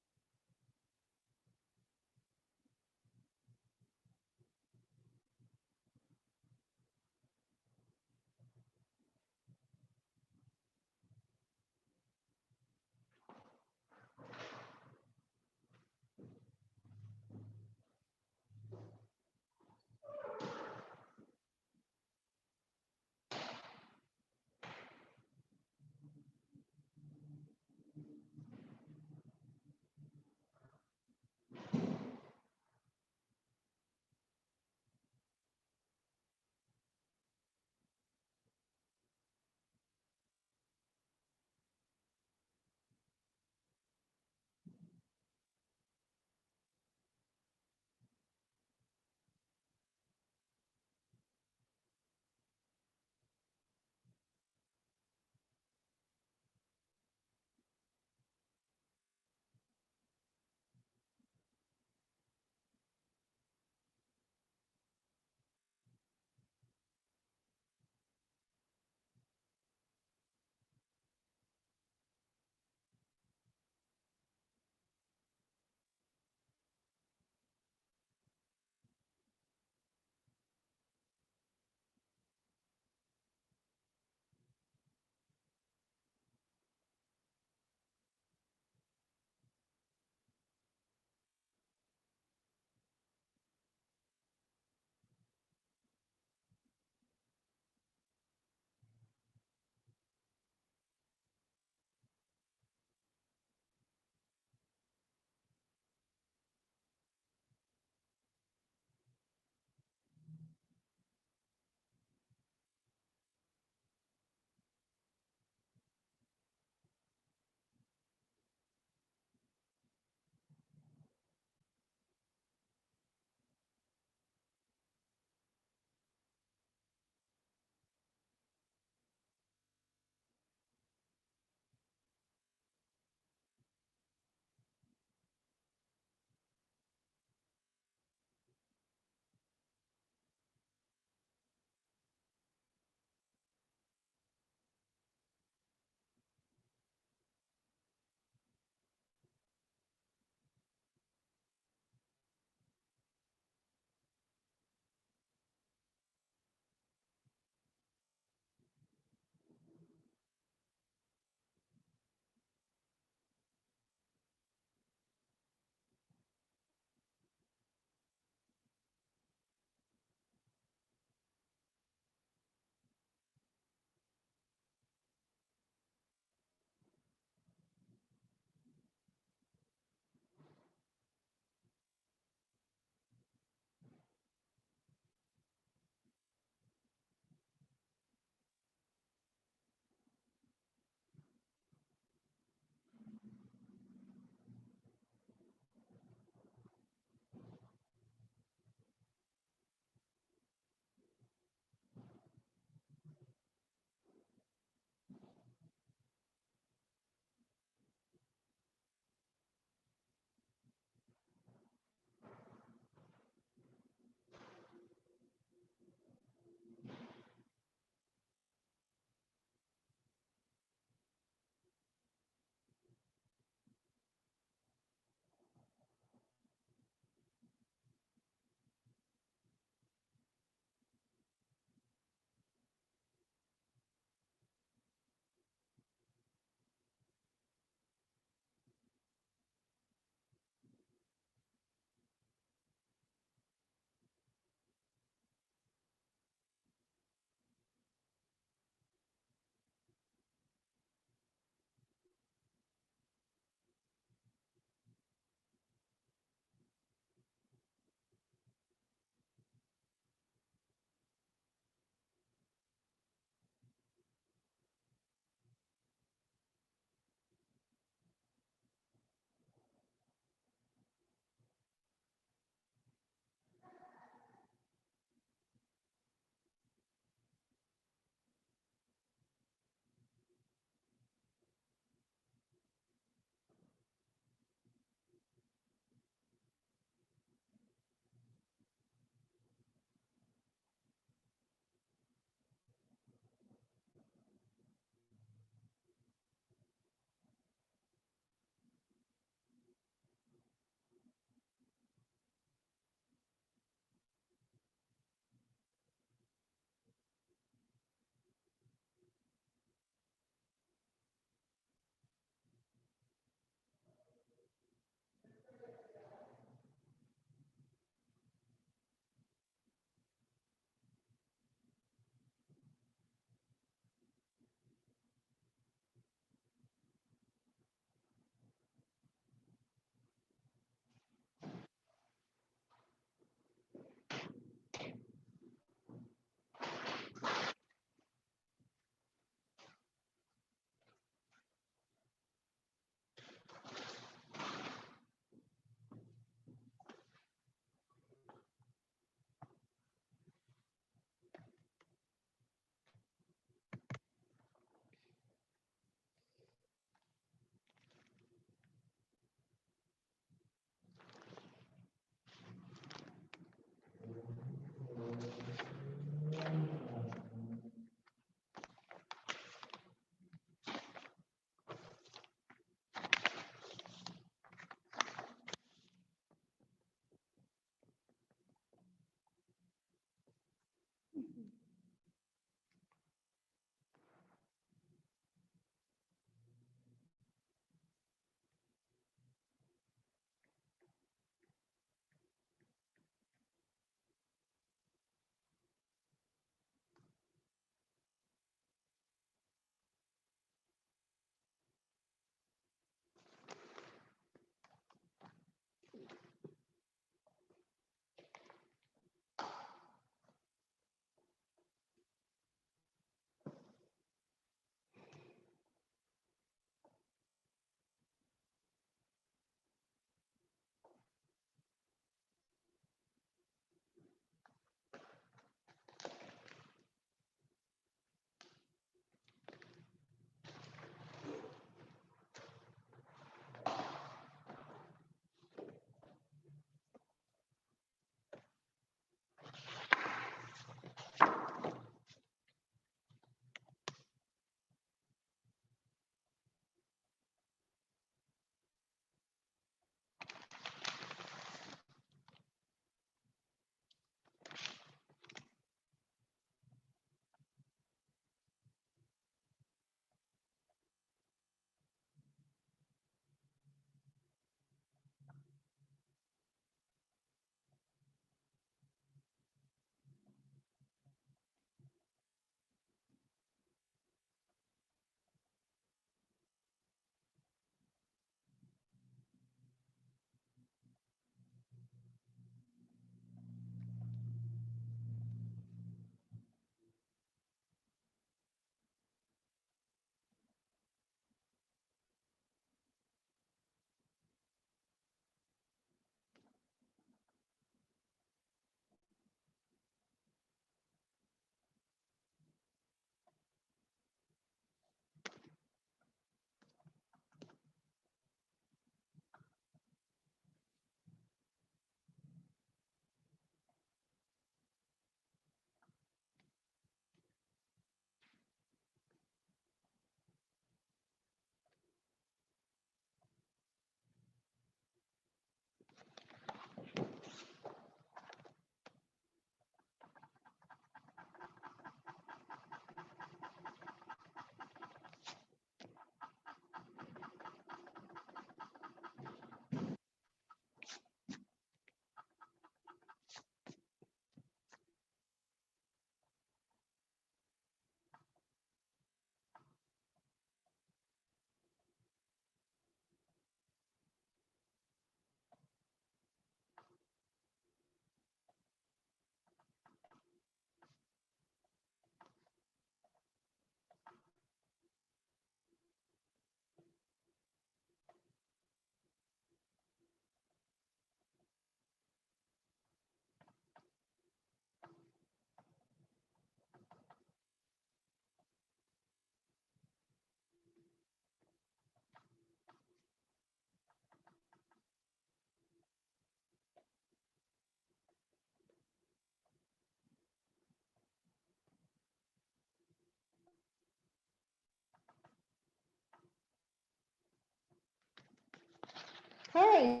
Hi.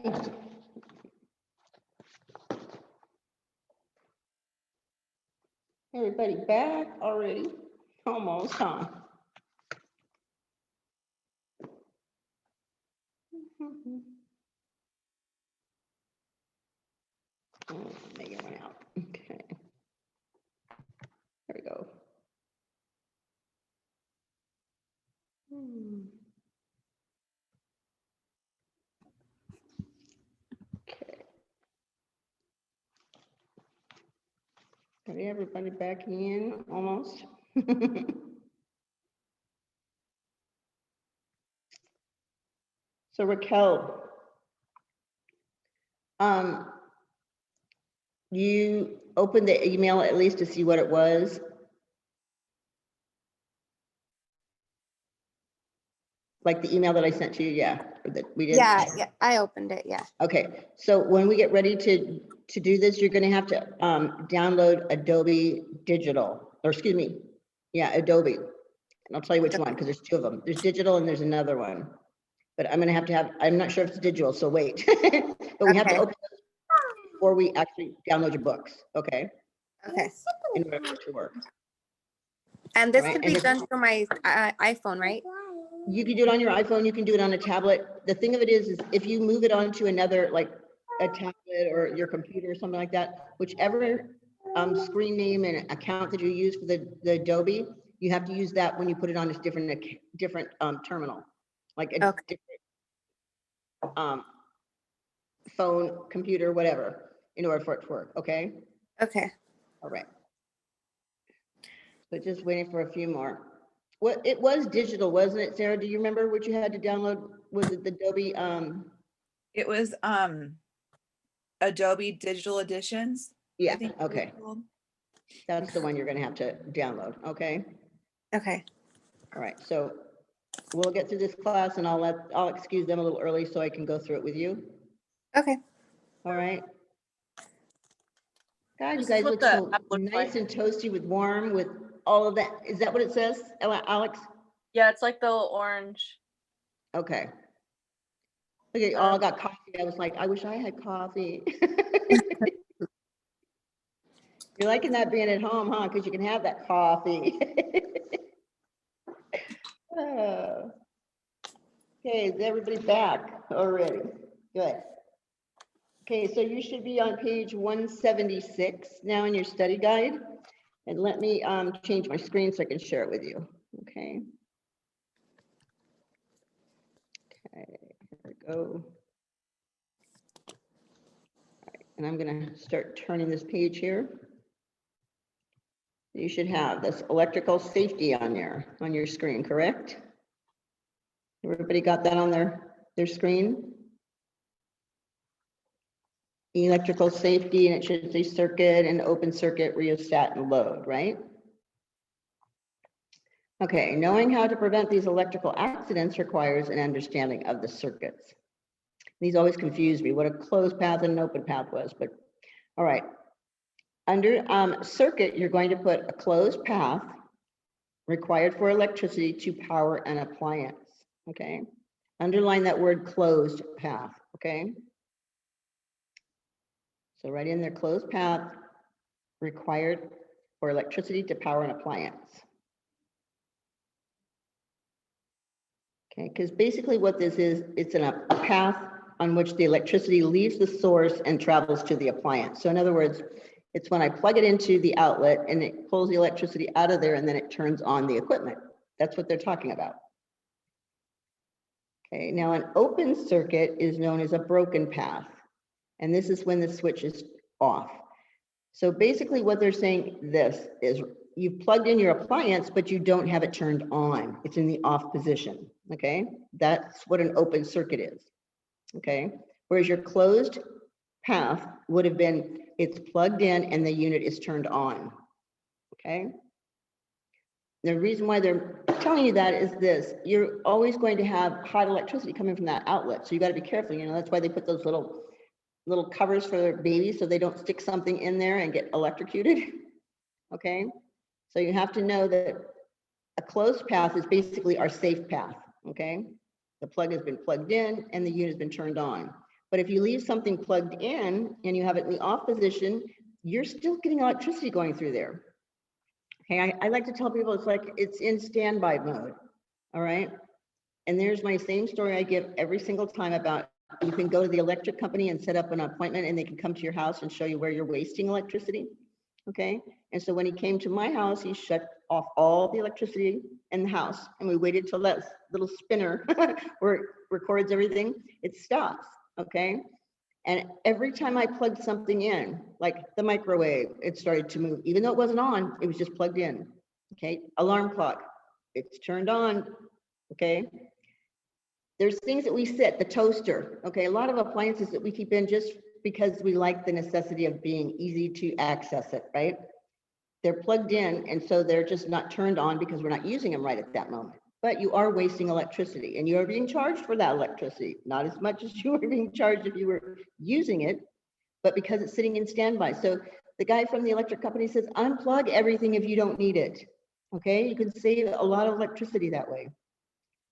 Everybody back already? Almost, huh? Make it one out. Okay. There we go. Okay. Got everybody back in almost. So Raquel, you opened the email at least to see what it was? Like the email that I sent to you, yeah, or that we did? Yeah, I opened it, yeah. Okay, so when we get ready to do this, you're gonna have to download Adobe Digital, or excuse me, yeah, Adobe. And I'll tell you which one, because there's two of them. There's digital and there's another one. But I'm gonna have, I'm not sure if it's digital, so wait. But we have to Okay. open it before we actually download your books, okay? Okay. In order for it to work. And this Right, could and be if- done through my iPhone, right? You can do it on your iPhone, you can do it on a tablet. The thing of it is if you move it onto another, like a tablet or your computer or something like that, whichever screen name and account that you use for the Adobe, you have to use that when you put it on a different terminal, like a Okay. different phone, computer, whatever, in order for it to work, okay? Okay. All right. So just waiting for a few more. What, it was digital, wasn't it, Sarah? Do you remember what you had to download? Was it the Adobe? It was Adobe Digital Editions. I Yeah, think it was okay. called. That's the one you're gonna have to download, okay? Okay. All right, so we'll get through this class and I'll excuse them a little early so I can go through it with you. Okay. All right. God, you This is guys what look the so app looks nice like. and toasty with warm with all of that. Is that what it says, Alex? Yeah, it's like the little orange. Okay. Look at you all got coffee. I was like, I wish I had coffee. You're liking that being at home, huh? Because you can have that coffee. Oh. Okay, is everybody back already? Good. Okay, so you should be on page 176 now in your study guide. And let me change my screen so I can share it with you. Okay. Okay, here we go. All right, and I'm gonna start turning this page here. You should have this electrical safety on your screen, correct? Everybody got that on their screen? Electrical safety, and it should say circuit and open circuit, rheostat and load, right? Okay, knowing how to prevent these electrical accidents requires an understanding of the circuits. These always confuse me, what a closed path and an open path was, but all right. Under circuit, you're going to put a closed path required for electricity to power an appliance, okay? Underline that word closed path, okay? So right in there, closed path required for electricity to power an appliance. Okay, because basically what this is, it's a path on which the electricity leaves the source and travels to the appliance. So in other words, it's when I plug it into the outlet and it pulls the electricity out of there and then it turns on the equipment. That's what they're talking about. Okay, now an open circuit is known as a broken path. And this is when the switch is off. So basically what they're saying this is you've plugged in your appliance, but you don't have it turned on. It's in the off position, okay? That's what an open circuit is, okay? Whereas your closed path would have been, it's plugged in and the unit is turned on, okay? The reason why they're telling you that is this, you're always going to have hot electricity coming from that outlet. So you gotta be careful, you know, that's why they put those little covers for their babies so they don't stick something in there and get electrocuted, okay? So you have to know that a closed path is basically our safe path, okay? The plug has been plugged in and the unit has been turned on. But if you leave something plugged in and you have it in the off position, you're still getting electricity going through there. Okay, I like to tell people it's like it's in standby mode. All right. And there's my same story I give every single time about you can go to the electric company and set up an appointment and they can come to your house and show you where you're wasting electricity. Okay. And so when he came to my house, he shut off all the electricity in the house and we waited till that little spinner where it records everything, it stops. Okay. And every time I plugged something in, like the microwave, it started to move, even though it wasn't on, it was just plugged in. Okay. Alarm clock, it's turned on. Okay. There's things that we set, the toaster. Okay. A lot of appliances that we keep in just because we like the necessity of being easy to access it, right? They're plugged in, and so they're just not turned on because we're not using them right at that moment. But you are wasting electricity, and you are being charged for that electricity, not as much as you were being charged if you were using it, but because it's sitting in standby. So the guy from the electric company says, unplug everything if you don't need it. Okay, you can save a lot of electricity that way.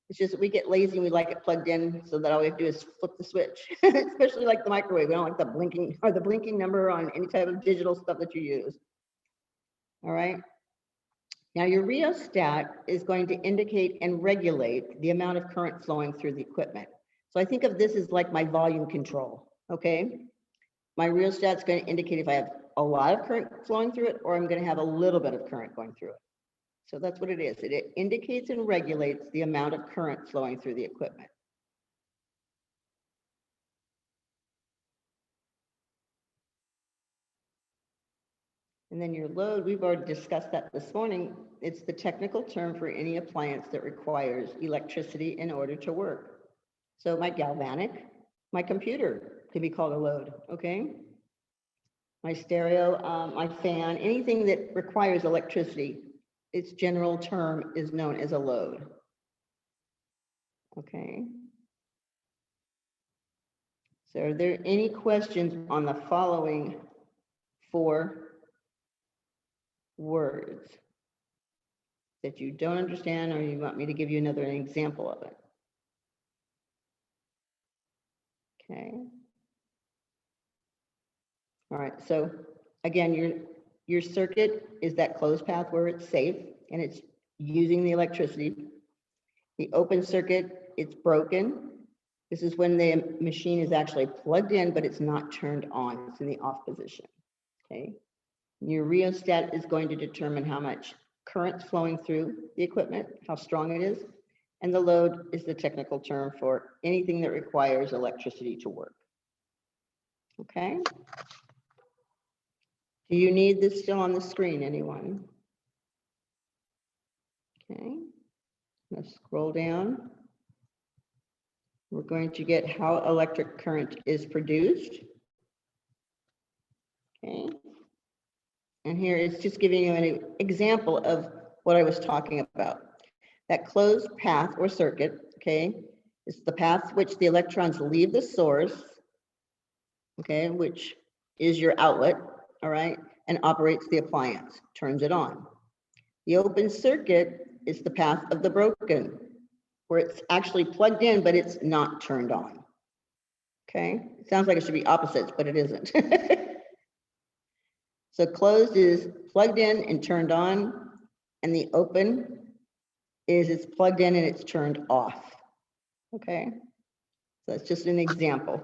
It's just that we get lazy and we like it plugged in, so that all we have to do is flip the switch, especially like the microwave. We don't like the blinking number on any type of digital stuff that you use. All right. Now your rheostat is going to indicate and regulate the amount of current flowing through the equipment. So I think of this as like my volume control. Okay. My rheostat is going to indicate if I have a lot of current flowing through it or I'm going to have a little bit of current going through it. So that's what it is. It indicates and regulates the amount of current flowing through the equipment. And then your load, we've already discussed that this morning. It's the technical term for any appliance that requires electricity in order to work. So my galvanic, my computer could be called a load, okay? My stereo, my fan, anything that requires electricity, its general term is known as a load. Okay. So are there any questions on the following 4 words that you don't understand, or you want me to give you another example of it? Okay. All right, so again, your circuit is that closed path where it's safe and it's using the electricity. The open circuit, it's broken. This is when the machine is actually plugged in, but it's not turned on. It's in the off position. Okay. Your rheostat is going to determine how much current's flowing through the equipment, how strong it is. And the load is the technical term for anything that requires electricity to work. Okay. Do you need this still on the screen, anyone? Okay. Let's scroll down. We're going to get how electric current is produced. Okay. And here it's just giving you an example of what I was talking about. That closed path or circuit, okay, is the path which the electrons leave the source, okay, which is your outlet, all right, and operates the appliance, turns it on. The open circuit is the path of the broken, where it's actually plugged in, but it's not turned on. Okay, it sounds like it should be opposites, but it isn't. So closed is plugged in and turned on, and the open is it's plugged in and it's turned off. Okay, so that's just an example.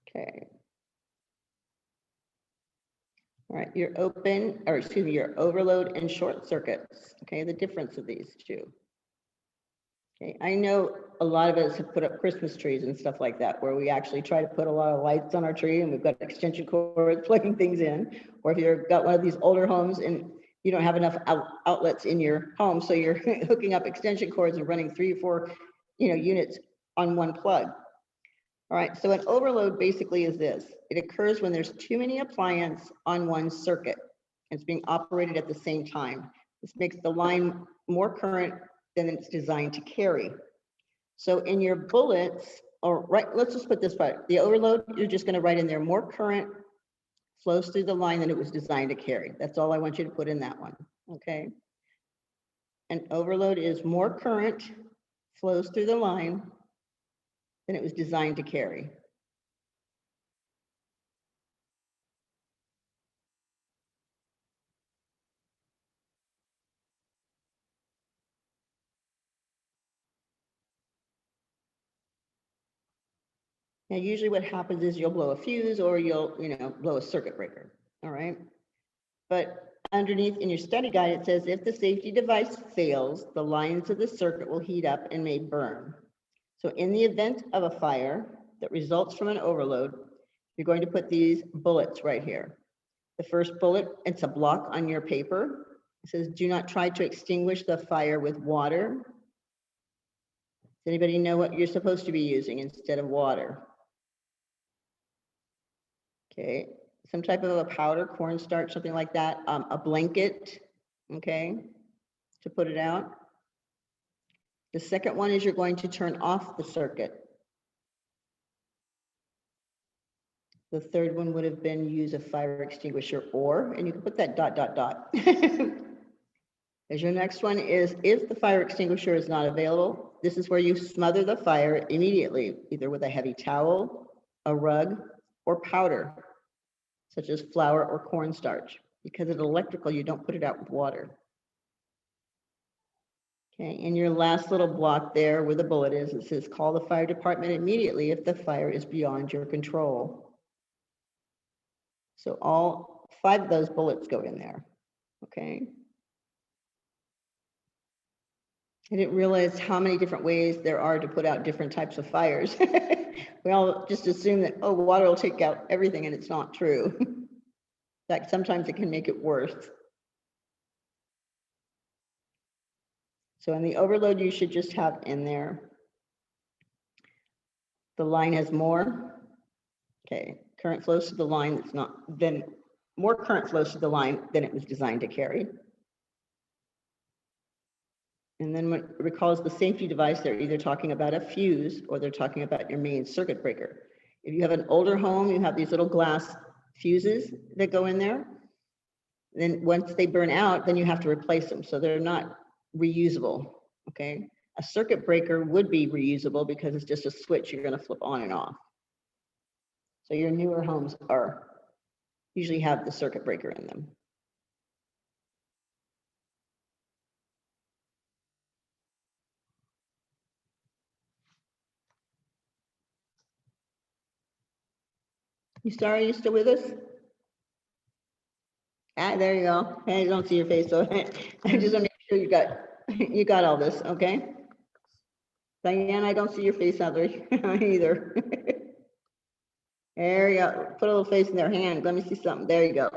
Okay. All right, your open, or excuse me, your overload and short circuits. Okay, the difference of these two. Okay, I know a lot of us have put up Christmas trees and stuff like that, where we actually try to put a lot of lights on our tree and we've got extension cords plugging things in. Or if you've got one of these older homes and you don't have enough outlets in your home, so you're hooking up extension cords and running 3 or 4, units on one plug. All right, so an overload basically is this. It occurs when there's too many appliances on one circuit. It's being operated at the same time. This makes the line more current than it's designed to carry. So in your bullets, or right, let's just put this part, the overload, you're just going to write in there more current flows through the line than it was designed to carry. That's all I want you to put in that one, okay? An overload is more current flows through the line than it was designed to carry. Now, usually what happens is you'll blow a fuse or you'll, blow a circuit breaker, all right? But underneath in your study guide, it says if the safety device fails, the lines of the circuit will heat up and may burn. So in the event of a fire that results from an overload, you're going to put these bullets right here. The first bullet, it's a block on your paper. It says, do not try to extinguish the fire with water. Does anybody know what you're supposed to be using instead of water? Okay, some type of a powder, cornstarch, something like that, a blanket, okay, to put it out. The second one is you're going to turn off the circuit. The third one would have been use a fire extinguisher or, and you can put that ... As your next one is, if the fire extinguisher is not available, this is where you smother the fire immediately, either with a heavy towel, a rug, or powder, such as flour or cornstarch. Because it's electrical, you don't put it out with water. Okay, and your last little block there where the bullet is, it says call the fire department immediately if the fire is beyond your control. So all 5 of those bullets go in there, okay? I didn't realize how many different ways there are to put out different types of fires. We all just assume that, oh, water will take out everything, and it's not true. In fact, sometimes it can make it worse. So in the overload, you should just have in there, the line has more. Okay, current flows to the line that's not, then more current flows to the line than it was designed to carry. And then when it recalls the safety device, they're either talking about a fuse or they're talking about your main circuit breaker. If you have an older home, you have these little glass fuses that go in there. Then once they burn out, then you have to replace them. So they're not reusable, okay? A circuit breaker would be reusable because it's just a switch you're gonna flip on and off. So your newer homes are usually have the circuit breaker in them. You sorry, you still with us? Ah, there you go. I don't see your face, so I just want to make sure you got all this, okay? Diane, I don't see your face out there either. There you go. Put a little face in their hand. Let me see something. There you go.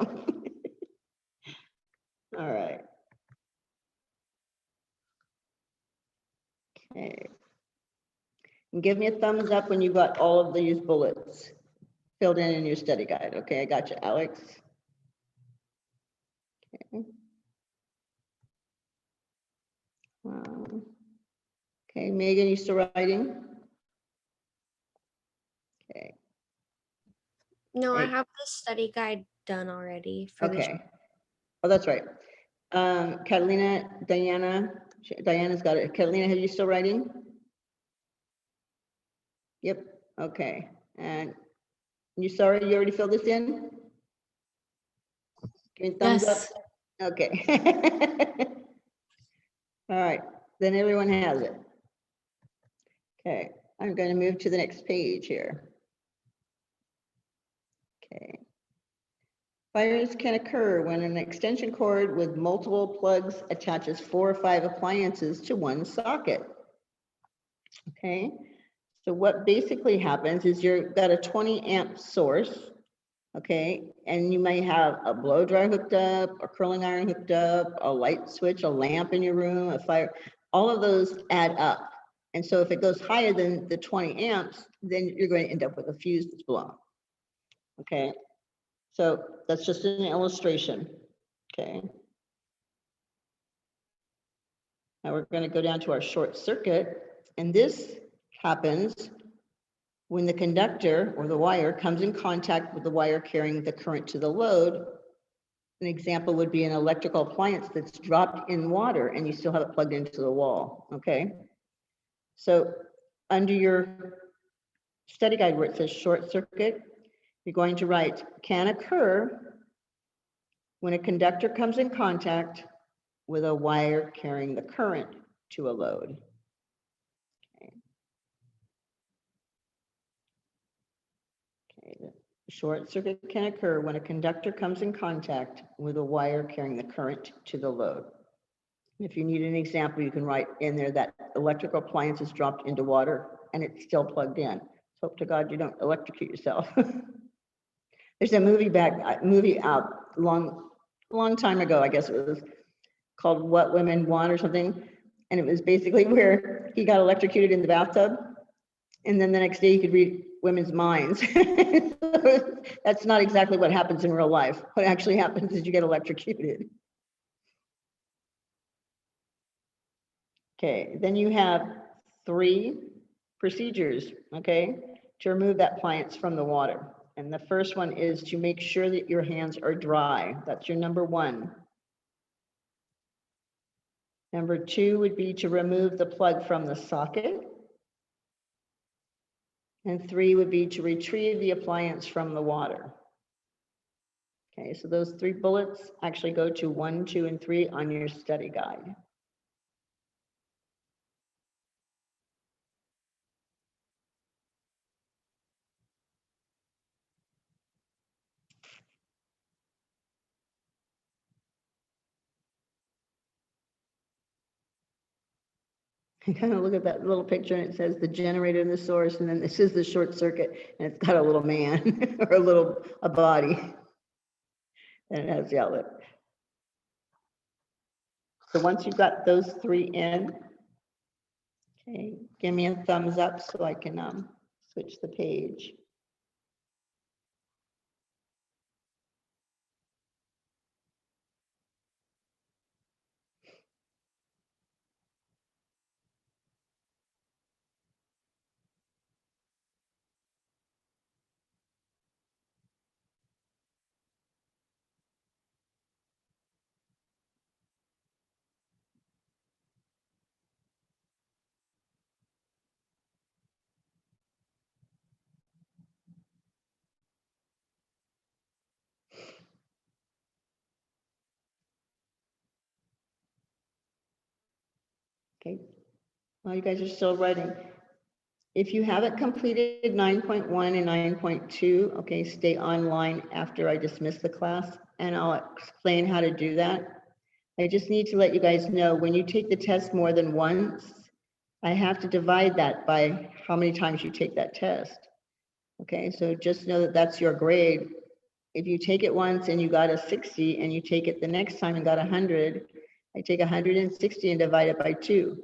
All right. Okay. And give me a thumbs up when you got all of these bullets filled in your study guide. Okay, I got you, Alex. Okay. Okay, Megan, you still writing? Okay. No, I Hey. have the study guide done already for this. Okay. Oh, that's right. Catalina, Diana's got it. Catalina, have you still writing? Yep. Okay. And you sorry, you already filled this in? Give me a thumbs up. Okay. All right. Then everyone has it. Okay. I'm going to move to the next page here. Okay. Fires can occur when an extension cord with multiple plugs attaches 4 or 5 appliances to one socket. Okay, so what basically happens is you've got a 20 amp source, okay, and you may have a blow dryer hooked up, a curling iron hooked up, a light switch, a lamp in your room, a fire, all of those add up. And so if it goes higher than the 20 amps, then you're going to end up with a fuse that's blown. Okay. So that's just an illustration, okay? Now we're going to go down to our short circuit, and this happens when the conductor or the wire comes in contact with the wire carrying the current to the load. An example would be an electrical appliance that's dropped in water and you still have it plugged into the wall, okay? So under your study guide where it says short circuit, you're going to write can occur when a conductor comes in contact with a wire carrying the current to a load. Okay, the short circuit can occur when a conductor comes in contact with a wire carrying the current to the load. If you need an example, you can write in there that electrical appliance is dropped into water and it's still plugged in. Hope to God you don't electrocute yourself. There's a movie out long time ago, I guess it was, called What Women Want or something. And it was basically where he got electrocuted in the bathtub. And then the next day you could read women's minds. That's not exactly what happens in real life. What actually happens is you get electrocuted. Okay, then you have 3 procedures, okay, to remove that appliance from the water. And the first one is to make sure that your hands are dry. That's your number 1. Number 2 would be to remove the plug from the socket. And 3 would be to retrieve the appliance from the water. Okay, so those 3 bullets actually go to 1, 2, and 3 on your study guide. I kind of look at that little picture and it says the generator and the source, and then this is the short circuit, and it's got a little man or a body, and it has the outlet. So once you've got those 3 in, okay, give me a thumbs up so I can switch the page. Okay, well, you guys are still writing. If you haven't completed 9.1 and 9.2, okay, stay online after I dismiss the class and I'll explain how to do that. I just need to let you guys know when you take the test more than once, I have to divide that by how many times you take that test. Okay, so just know that that's your grade. If you take it once and you got a 60 and you take it the next time and got 100, I take 160 and divide it by 2.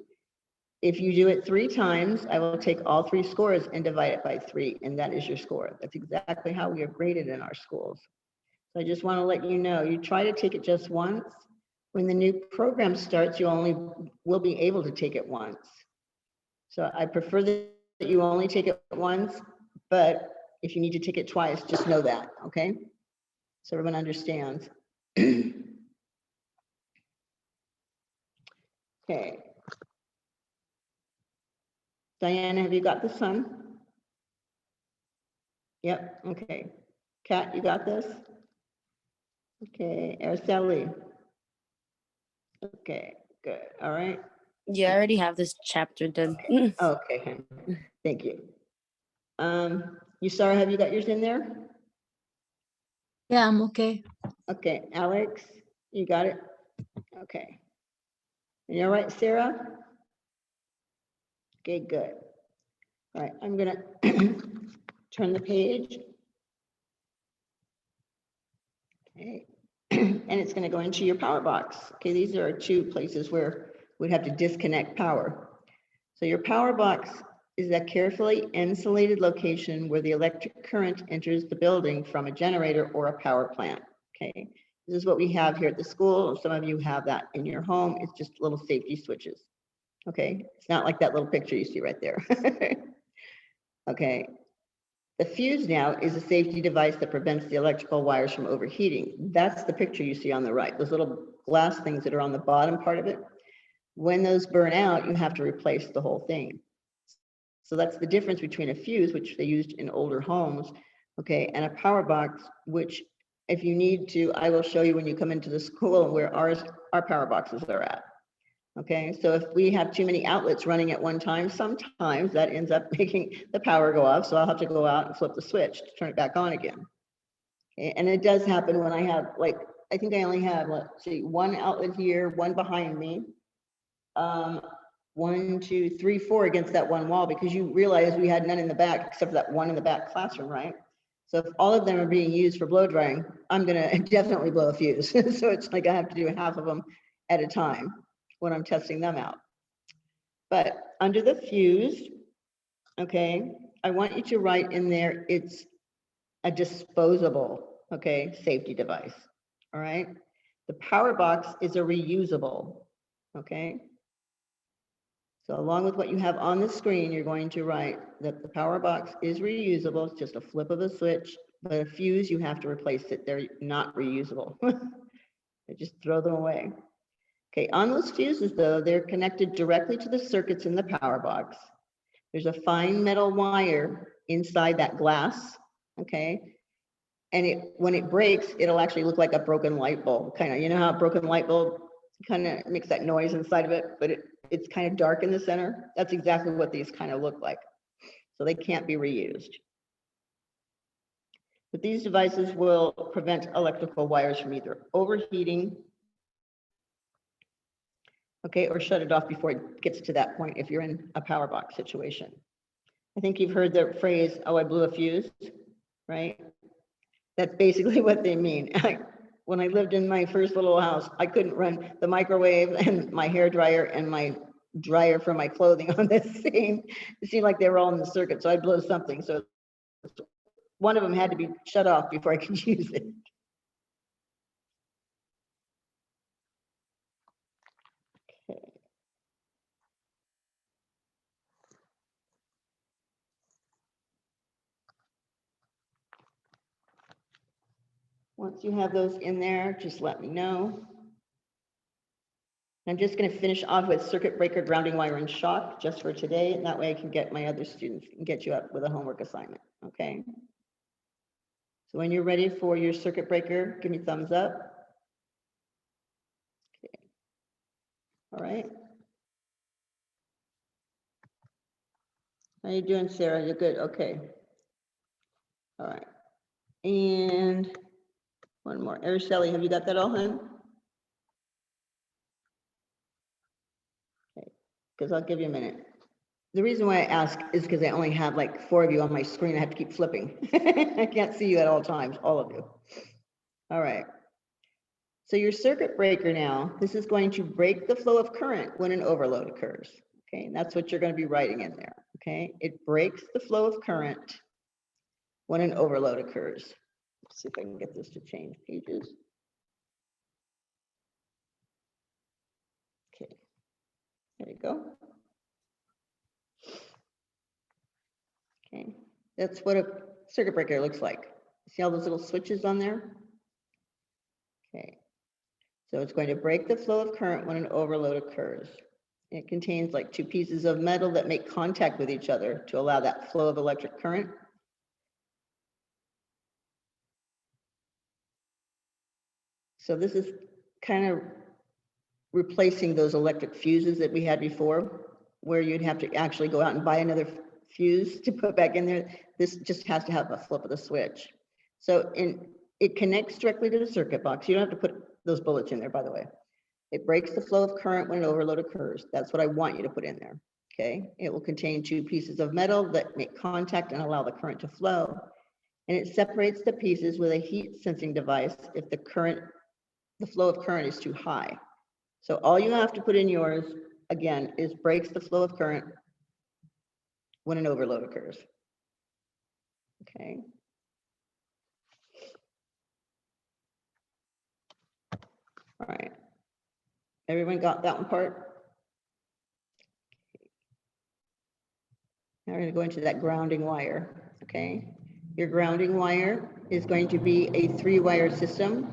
If you do it 3 times, I will take all 3 scores and divide it by 3, and that is your score. That's exactly how we are graded in our schools. So I just want to let you know, you try to take it just once. When the new program starts, you only will be able to take it once. So I prefer that you only take it once, but if you need to take it twice, just know that, okay? So everyone understands. Okay. Diana, have you got the sun? Yep, okay. Kat, you got this? Okay, Araceli. Okay, good, all right. Yeah, I already have this chapter done. Okay, honey. Thank you. You Sarah, have you got yours in there? Yeah, I'm okay. Okay, Alex, you got it? Okay. And you're right, Sarah? Okay, good. All right, I'm gonna turn the page. Okay, and it's gonna go into your power box. Okay, these are 2 places where we'd have to disconnect power. So your power box is a carefully insulated location where the electric current enters the building from a generator or a power plant. Okay, this is what we have here at the school. Some of you have that in your home. It's just little safety switches. Okay, it's not like that little picture you see right there. Okay, the fuse now is a safety device that prevents the electrical wires from overheating. That's the picture you see on the right, those little glass things that are on the bottom part of it. When those burn out, you have to replace the whole thing. So that's the difference between a fuse, which they used in older homes, okay, and a power box, which if you need to, I will show you when you come into the school where our power boxes are at. Okay, so if we have too many outlets running at one time, sometimes that ends up making the power go off. So I'll have to go out and flip the switch to turn it back on again. Okay, and it does happen when I have, like, I think I only have, let's see, one outlet here, one behind me. 1, 2, 3, 4 against that one wall, because you realize we had none in the back except for that one in the back classroom, right? So if all of them are being used for blow drying, I'm gonna definitely blow a fuse. So it's like I have to do half of them at a time when I'm testing them out. But under the fuse, okay, I want you to write in there, it's a disposable, okay, safety device, all right? The power box is a reusable, okay? So along with what you have on the screen, you're going to write that the power box is reusable. It's just a flip of a switch, but a fuse, you have to replace it. They're not reusable. They just throw them away. Okay, on those fuses though, they're connected directly to the circuits in the power box. There's a fine metal wire inside that glass, okay? And when it breaks, it'll actually look like a broken light bulb, kind of, you know how a broken light bulb kind of makes that noise inside of it, but it's kind of dark in the center. That's exactly what these kind of look like. So they can't be reused. But these devices will prevent electrical wires from either overheating, okay, or shut it off before it gets to that point if you're in a power box situation. I think you've heard the phrase, oh, I blew a fuse, right? That's basically what they mean. When I lived in my first little house, I couldn't run the microwave and my hair dryer and my dryer for my clothing on the same. It seemed like they were all in the circuit, so I'd blow something. So one of them had to be shut off before I could use it. Okay. Once you have those in there, just let me know. I'm just going to finish off with circuit breaker, grounding wire, and shock just for today. And that way I can get my other students and get you up with a homework assignment. Okay. So when you're ready for your circuit breaker, give me thumbs up. Okay. All right. How you doing, Sarah? You're good. Okay. All right. And one more. Araceli, have you got that all, hun? Okay. Because I'll give you a minute. The reason why I ask is because I only have like 4 of you on my screen. I have to keep flipping. I can't see you at all times, all of you. All right. So your circuit breaker now, this is going to break the flow of current when an overload occurs. Okay, and that's what you're going to be writing in there. Okay, it breaks the flow of current when an overload occurs. Let's see if I can get this to change pages. Okay, there you go. Okay, that's what a circuit breaker looks like. See all those little switches on there? Okay, so it's going to break the flow of current when an overload occurs. It contains like 2 pieces of metal that make contact with each other to allow that flow of electric current. So this is kind of replacing those electric fuses that we had before, where you'd have to actually go out and buy another fuse to put back in there. This just has to have a flip of the switch. So it connects directly to the circuit box. You don't have to put those bullets in there, by the way. It breaks the flow of current when an overload occurs. That's what I want you to put in there, okay? It will contain 2 pieces of metal that make contact and allow the current to flow. And it separates the pieces with a heat sensing device if the flow of current is too high. So all you have to put in yours, again, is breaks the flow of current when an overload occurs, okay? All right. Everyone got that one part? Now we're going to go into that grounding wire, okay? Your grounding wire is going to be a 3-wire system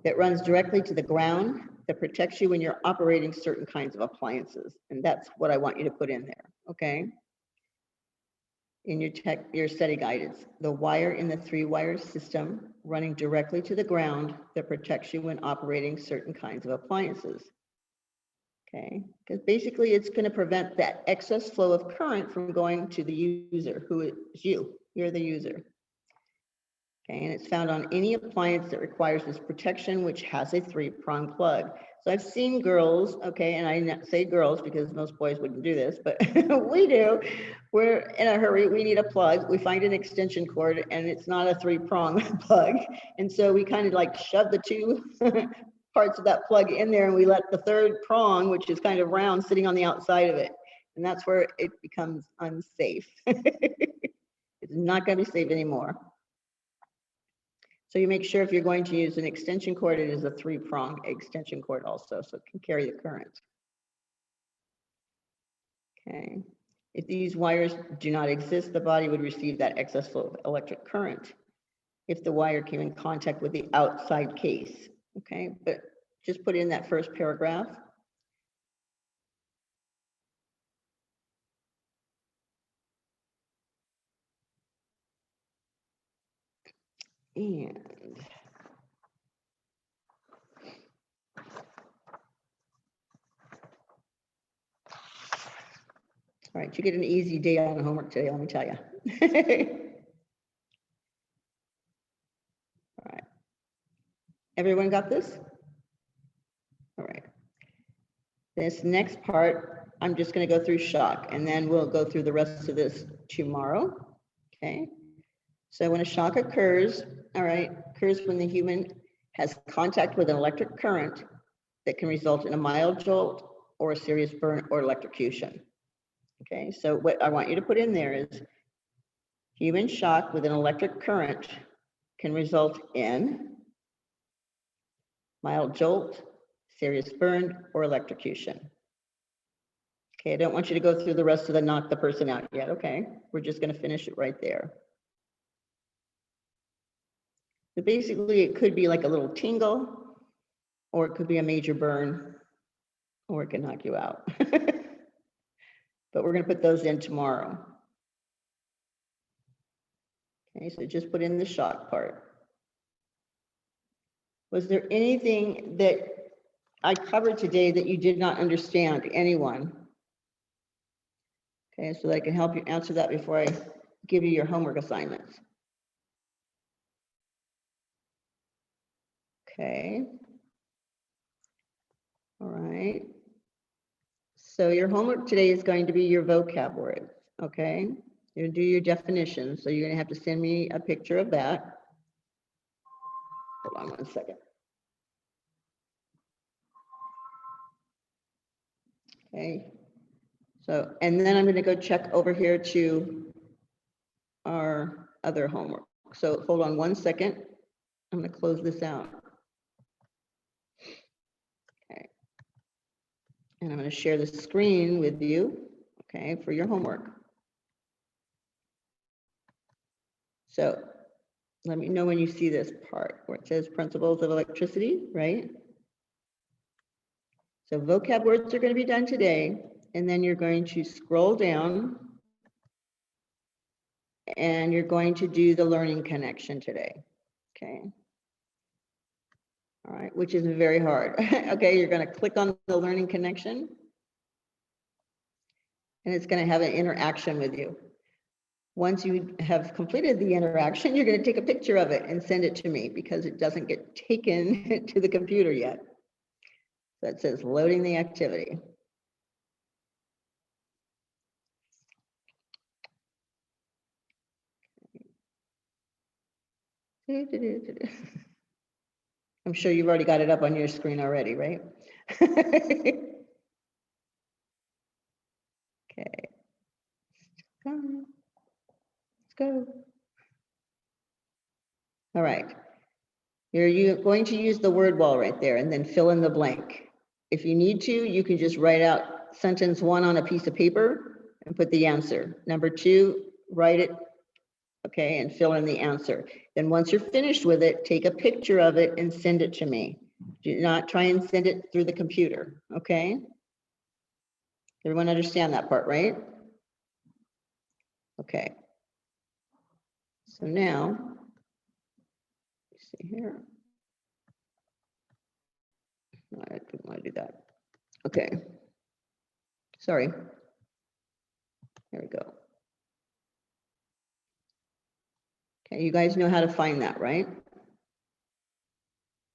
that runs directly to the ground that protects you when you're operating certain kinds of appliances. And that's what I want you to put in there, okay? in your study guide. It's the wire in the 3-wire system running directly to the ground that protects you when operating certain kinds of appliances. Okay, because basically it's going to prevent that excess flow of current from going to the user, who is you. You're the user. Okay, and it's found on any appliance that requires this protection, which has a 3-prong plug. So I've seen girls, okay, and I say girls because most boys wouldn't do this, but we do. We're in a hurry, we need a plug. We find an extension cord and it's not a 3-prong plug. And so we kind of like shove the 2 parts of that plug in there and we let the 3rd prong, which is kind of round, sitting on the outside of it. And that's where it becomes unsafe. It's not going to be safe anymore. So you make sure if you're going to use an extension cord, it is a 3-prong extension cord also, so it can carry the current. Okay. If these wires do not exist, the body would receive that excess flow of electric current if the wire came in contact with the outside case. Okay, but just put in that first paragraph. And all right, you get an easy day on homework today, let me tell you. All right. Everyone got this? All right. This next part, I'm just going to go through shock, and then we'll go through the rest of this tomorrow. Okay. So when a shock occurs, all right, occurs when the human has contact with an electric current that can result in a mild jolt or a serious burn or electrocution. Okay, so what I want you to put in there is human shock with an electric current can result in mild jolt, serious burn, or electrocution. Okay, I don't want you to go through the rest of the knock the person out yet, okay? We're just going to finish it right there. So basically, it could be like a little tingle, or it could be a major burn, or it can knock you out. But we're going to put those in tomorrow. Okay, so just put in the shock part. Was there anything that I covered today that you did not understand? Anyone? Okay, so that I can help you answer that before I give you your homework assignments. Okay. All right. So your homework today is going to be your vocab words, okay? You're gonna do your definitions, so you're gonna have to send me a picture of that. Hold on one second. Okay. So, and then I'm gonna go check over here to our other homework. So hold on one second. I'm gonna close this out. Okay. And I'm going to share the screen with you, okay, for your homework. So let me know when you see this part where it says principles of electricity, right? So vocab words are going to be done today, and then you're going to scroll down and you're going to do the learning connection today, okay? All right, which is very hard. Okay, you're going to click on the learning connection and it's going to have an interaction with you. Once you have completed the interaction, you're going to take a picture of it and send it to me because it doesn't get taken to the computer yet. So it says loading the activity. I'm sure you've already got it up on your screen already, right? Okay. Let's go. All right. You're going to use the word wall right there and then fill in the blank. If you need to, you can just write out sentence 1 on a piece of paper and put the answer. Number 2, write it, okay, and fill in the answer. Then once you're finished with it, take a picture of it and send it to me. Do not try and send it through the computer, okay? Everyone understand that part, right? Okay, So now, let's see here. No, I didn't want to do that. Okay. Sorry. There we go. Okay, you guys know how to find that, right?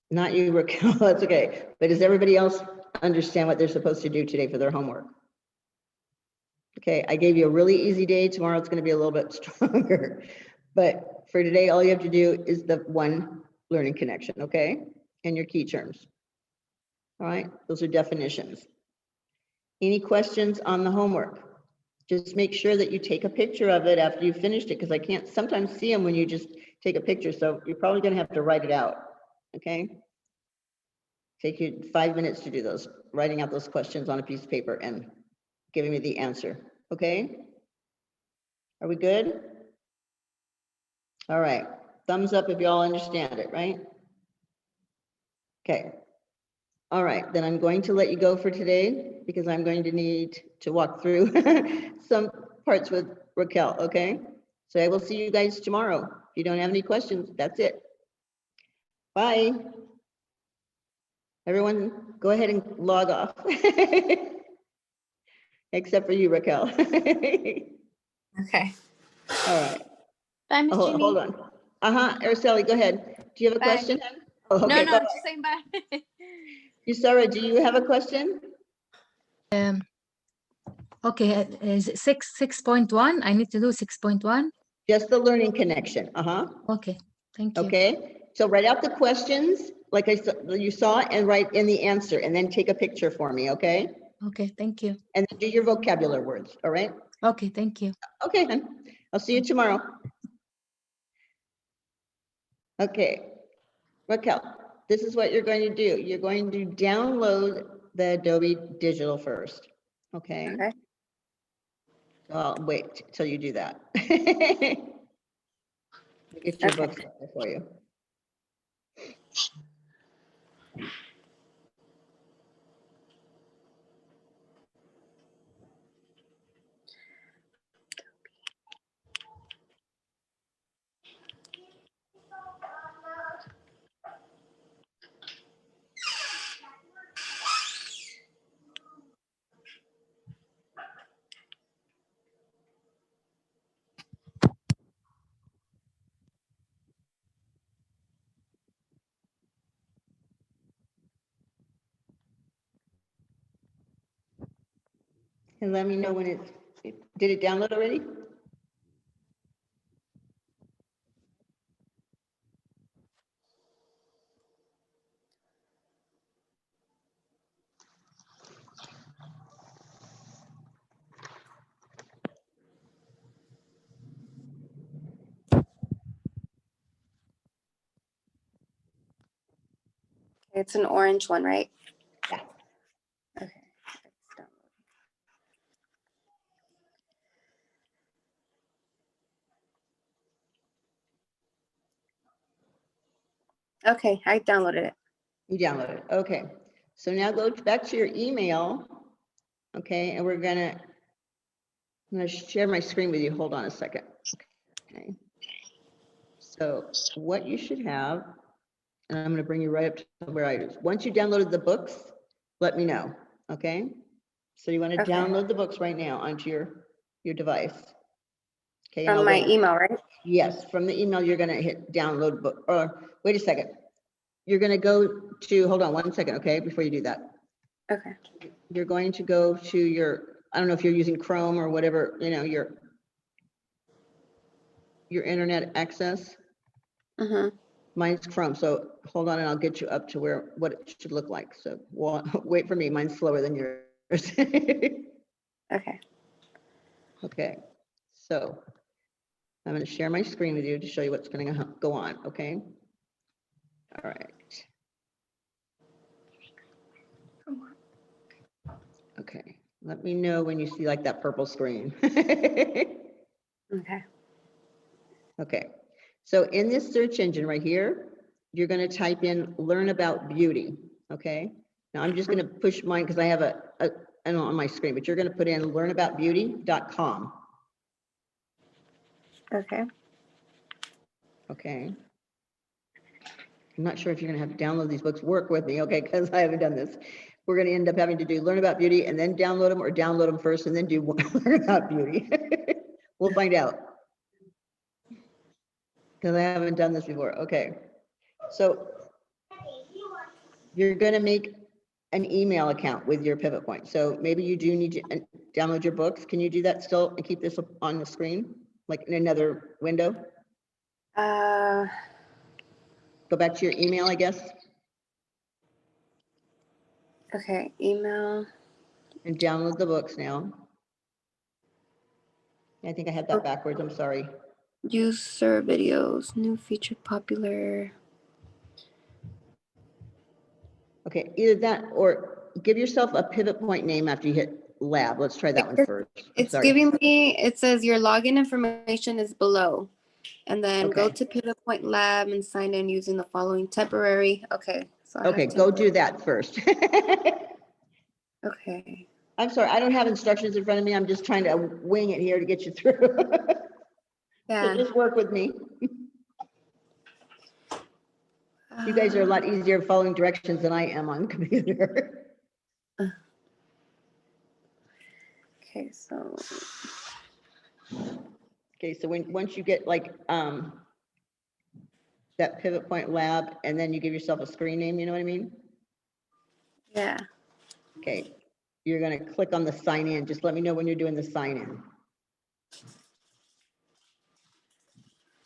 Not you, Raquel, that's okay. But does everybody else understand what they're supposed to do today for their homework? Okay, I gave you a really easy day. Tomorrow it's going to be a little bit stronger. But for today, all you have to do is the one learning connection, okay? And your key terms. All right, those are definitions. Any questions on the homework? Just make sure that you take a picture of it after you finished it, because I can't sometimes see them when you just take a picture. So you're probably going to have to write it out, okay? Take you 5 minutes to do those, writing out those questions on a piece of paper and giving me the answer, okay? Are we good? All right, thumbs up if you all understand it, right? Okay. All right, then I'm going to let you go for today because I'm going to need to walk through some parts with Raquel, okay? So I will see you guys tomorrow. If you don't have any questions, that's it. Bye. Everyone, go ahead and log off. Except for you, Raquel. Okay. All right. Bye, Miss Oh, Jeannie. hold on. Araceli, go ahead. Do you have a Bye. question? Oh, No, okay, no, bye. just saying bye. Sarah, do you have a question? Okay, is it 6.1? I need to do 6.1. Just the learning connection. Okay, thank you. Okay, so write out the questions like you saw and write in the answer and then take a picture for me, okay? Okay, thank you. And then do your vocabulary words, all right? Okay, thank you. Okay, then. I'll see you tomorrow. Okay, Raquel, this is what you're going to do. You're going to download the Adobe Digital first, okay? Okay. So I'll wait till you do that. Get your Okay. books up there for you. And let me know when did it download already? It's an orange one, right? Yeah. Okay. Okay, I downloaded it. You downloaded it, okay. So now go back to your email, okay, and I'm gonna share my screen with you. Hold on a second. Okay. So what you should have, and I'm gonna bring you right up to where I was. Once you downloaded the books, let me know, okay? So you wanna Okay. download the books right now onto your device. Okay. and From I'll my go- email, right? Yes, from the email, you're gonna hit download book, or wait a second. You're gonna go to, hold on one second, okay, before you do that. Okay. You're going to go to your, I don't know if you're using Chrome or whatever, your internet access. Mm-hmm. Mine's Chrome, so hold on and I'll get you up to what it should look like. So wait for me, mine's slower than yours. Okay. Okay, so I'm going to share my screen with you to show you what's going to go on, okay? All right. Okay, let me know when you see like that purple screen. Okay. Okay, so in this search engine right here, you're going to type in learn about beauty, okay? Now I'm just going to push mine because I have I don't know on my screen, but you're going to put in learnaboutbeauty.com. Okay. Okay. I'm not sure if you're gonna have to download these books, work with me, okay, because I haven't done this. We're gonna end up having to do Learn About Beauty and then download them, or download them first and then do Learn About Beauty. We'll find out. Because I haven't done this before, okay. So you're gonna make an email account with your pivot point. So maybe you do need to download your books. Can you do that still and keep this up on the screen, like in another window? Go back to your email, I guess, Okay, email. and download the books now. I think I had that backwards, I'm sorry. User videos, new feature popular. Okay, either that or give yourself a pivot point name after you hit lab. Let's try that one first. I'm It's sorry. giving me, it says your login information is below. And then go Okay. to Pivot Point Lab and sign in using the following temporary. Okay. So I Okay, have to- go do that first. Okay. I'm sorry, I don't have instructions in front of me. I'm just trying to wing it here to get you through. So Yeah. just work with me. You guys are a lot easier following directions than I am on computer. Okay, so Okay, so once you get like that pivot point lab, and then you give yourself a screen name, you know what I mean? yeah. Okay, you're gonna click on the sign in. Just let me know when you're doing the sign in.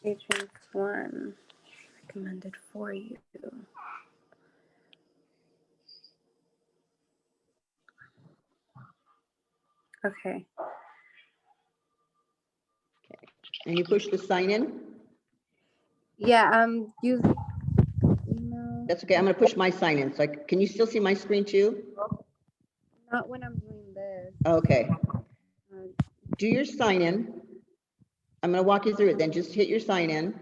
Matrix 1 recommended for you. Okay. And you push the sign in. Yeah, use email. That's okay. I'm gonna push my sign in. So can you still see my screen too? Not when I'm doing this. Okay, Uh, do your sign in. I'm gonna walk you through it then. Just hit your sign in.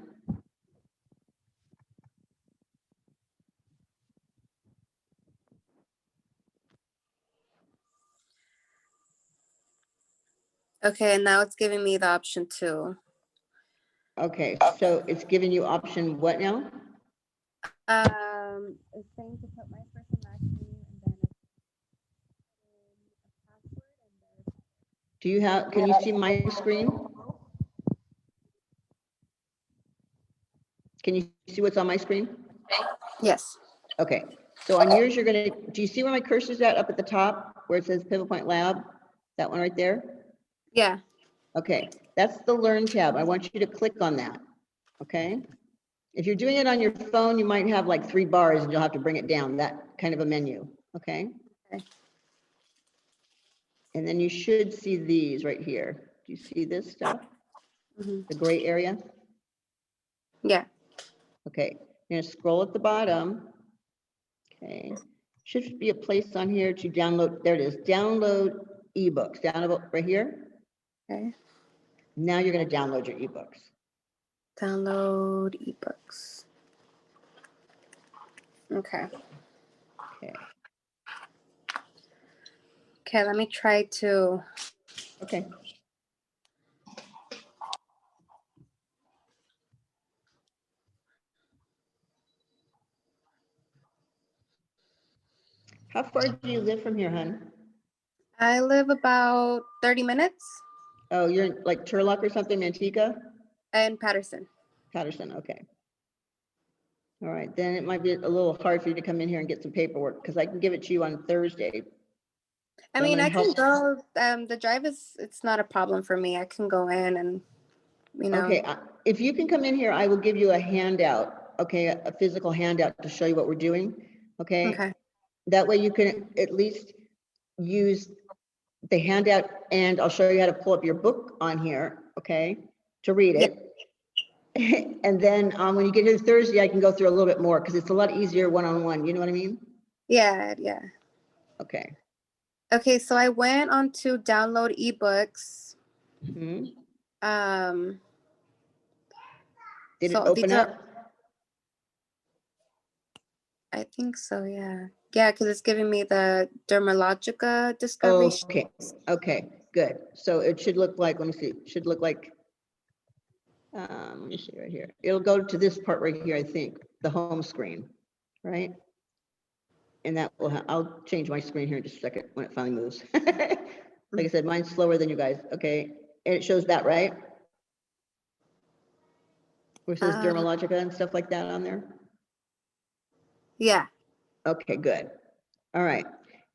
Okay, and now it's giving me the option 2. Okay, so it's giving you option what now? It's saying to put my first and last name and then a password and then Do you have, can you see my screen? Can you see what's on my screen? yes. Okay, so on yours, you're gonna, do you see where my cursor's at up at the top where it says Pivot Point Lab? That one right there? Yeah. Okay, that's the Learn tab. I want you to click on that, okay? If you're doing it on your phone, you might have like 3 bars and you'll have to bring it down, that kind of a menu, okay? Okay. And then you should see these right here. Do you see this stuff? Mhm. The gray area? Yeah. Okay, you're gonna scroll at the bottom. Okay, should be a place on here to download, there it is, download ebooks, download right here. Okay. Now you're gonna download your ebooks. Download ebooks. Okay. Okay, Okay, let me try to. okay. How far do you live from here, hon? I live about 30 minutes Oh, you're in like Turlock or something, Manteca? in Patterson. Patterson, okay. All right, then it might be a little hard for you to come in here and get some paperwork because I can give it to you on Thursday. I So I'm mean, gonna I can help- go, the drive it's not a problem for me. I can go in and, you know. Okay, if you can come in here, I will give you a handout, okay, a physical handout to show you what we're doing, okay? Okay. That way you can at least use the handout and I'll show you how to pull up your book on here, okay, to read it. And then when you get here Thursday, I can go through a little bit more because it's a lot easier one-on-one, you know what I mean? Yeah, yeah. Okay. Okay, so I went on to download ebooks. Mhm. Did it So open these are- up? I think so, yeah. Yeah, because it's giving me the Dermalogica discovery. Okay, okay, good. So it should look like, let me see, it should look like Let me see right here. It'll go to this part right here, I think, the home screen, right? And that will, I'll change my screen here in just a second when it finally moves. Like I said, mine's slower than you guys, okay? And it shows that, right? Where it says Dermalogica and stuff like that on there? Yeah. Okay, good. All right.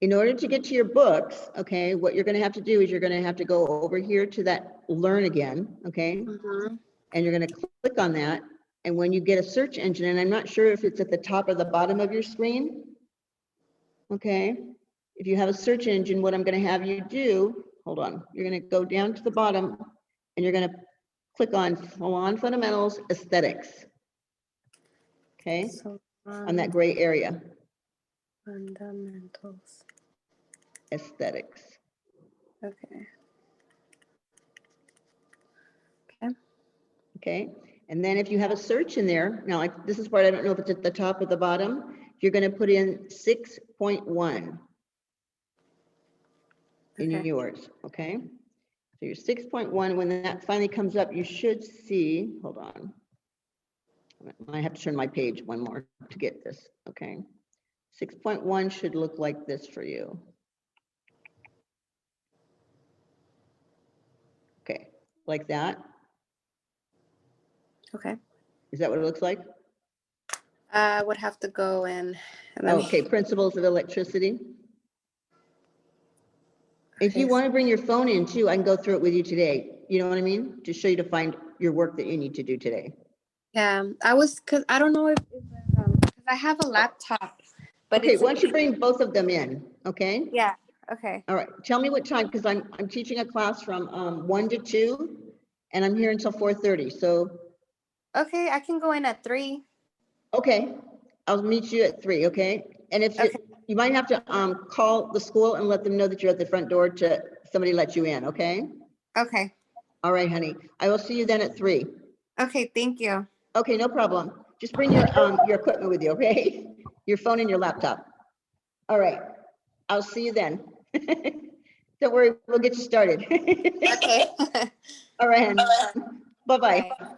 In order to get to your books, okay, what you're gonna have to do is you're gonna have to go over here to that Learn Again, okay? Mhm. And you're gonna click on that. And when you get a search engine, and I'm not sure if it's at the top or the bottom of your screen, okay? If you have a search engine, what I'm gonna have you do, hold on, you're gonna go down to the bottom and you're gonna click on Salon Fundamentals Aesthetics. Okay, So, on that gray area, fundamentals. Aesthetics. Okay. Okay, and then if you have a search in there, now like this is part, I don't know if it's at the top or the bottom, you're gonna put in 6.1 in Okay. yours, okay? So your 6.1, when that finally comes up, you should see, hold on. I have to turn my page one more to get this, okay? 6.1 should look like this for you. Okay, like that. Okay. Is that what it looks like? I would have to go in and let me. Okay, principles of electricity. If you Okay, want to bring your phone in too, I can go through it with you today. You know what I mean? To show you to find your work that you need to do today. Yeah, cause I don't know if 'cause I have a laptop, but Okay, it's why don't you bring both of them in, okay? yeah. Okay. All right, tell me what time, because I'm teaching a class from 1 to 2, and I'm here until 4:30, so, Okay, I can go in at 3. okay. I'll meet you at 3, okay? And if Okay. you might have to call the school and let them know that you're at the front door to somebody let you in, okay? Okay. All right, honey. I will see you then at 3. Okay. Thank you. Okay, no problem. Just bring your equipment with you, okay? Your phone and your laptop. All right. I'll see you then. Don't worry, we'll get you started. Okay. All right, honey. Bye-bye. Bye.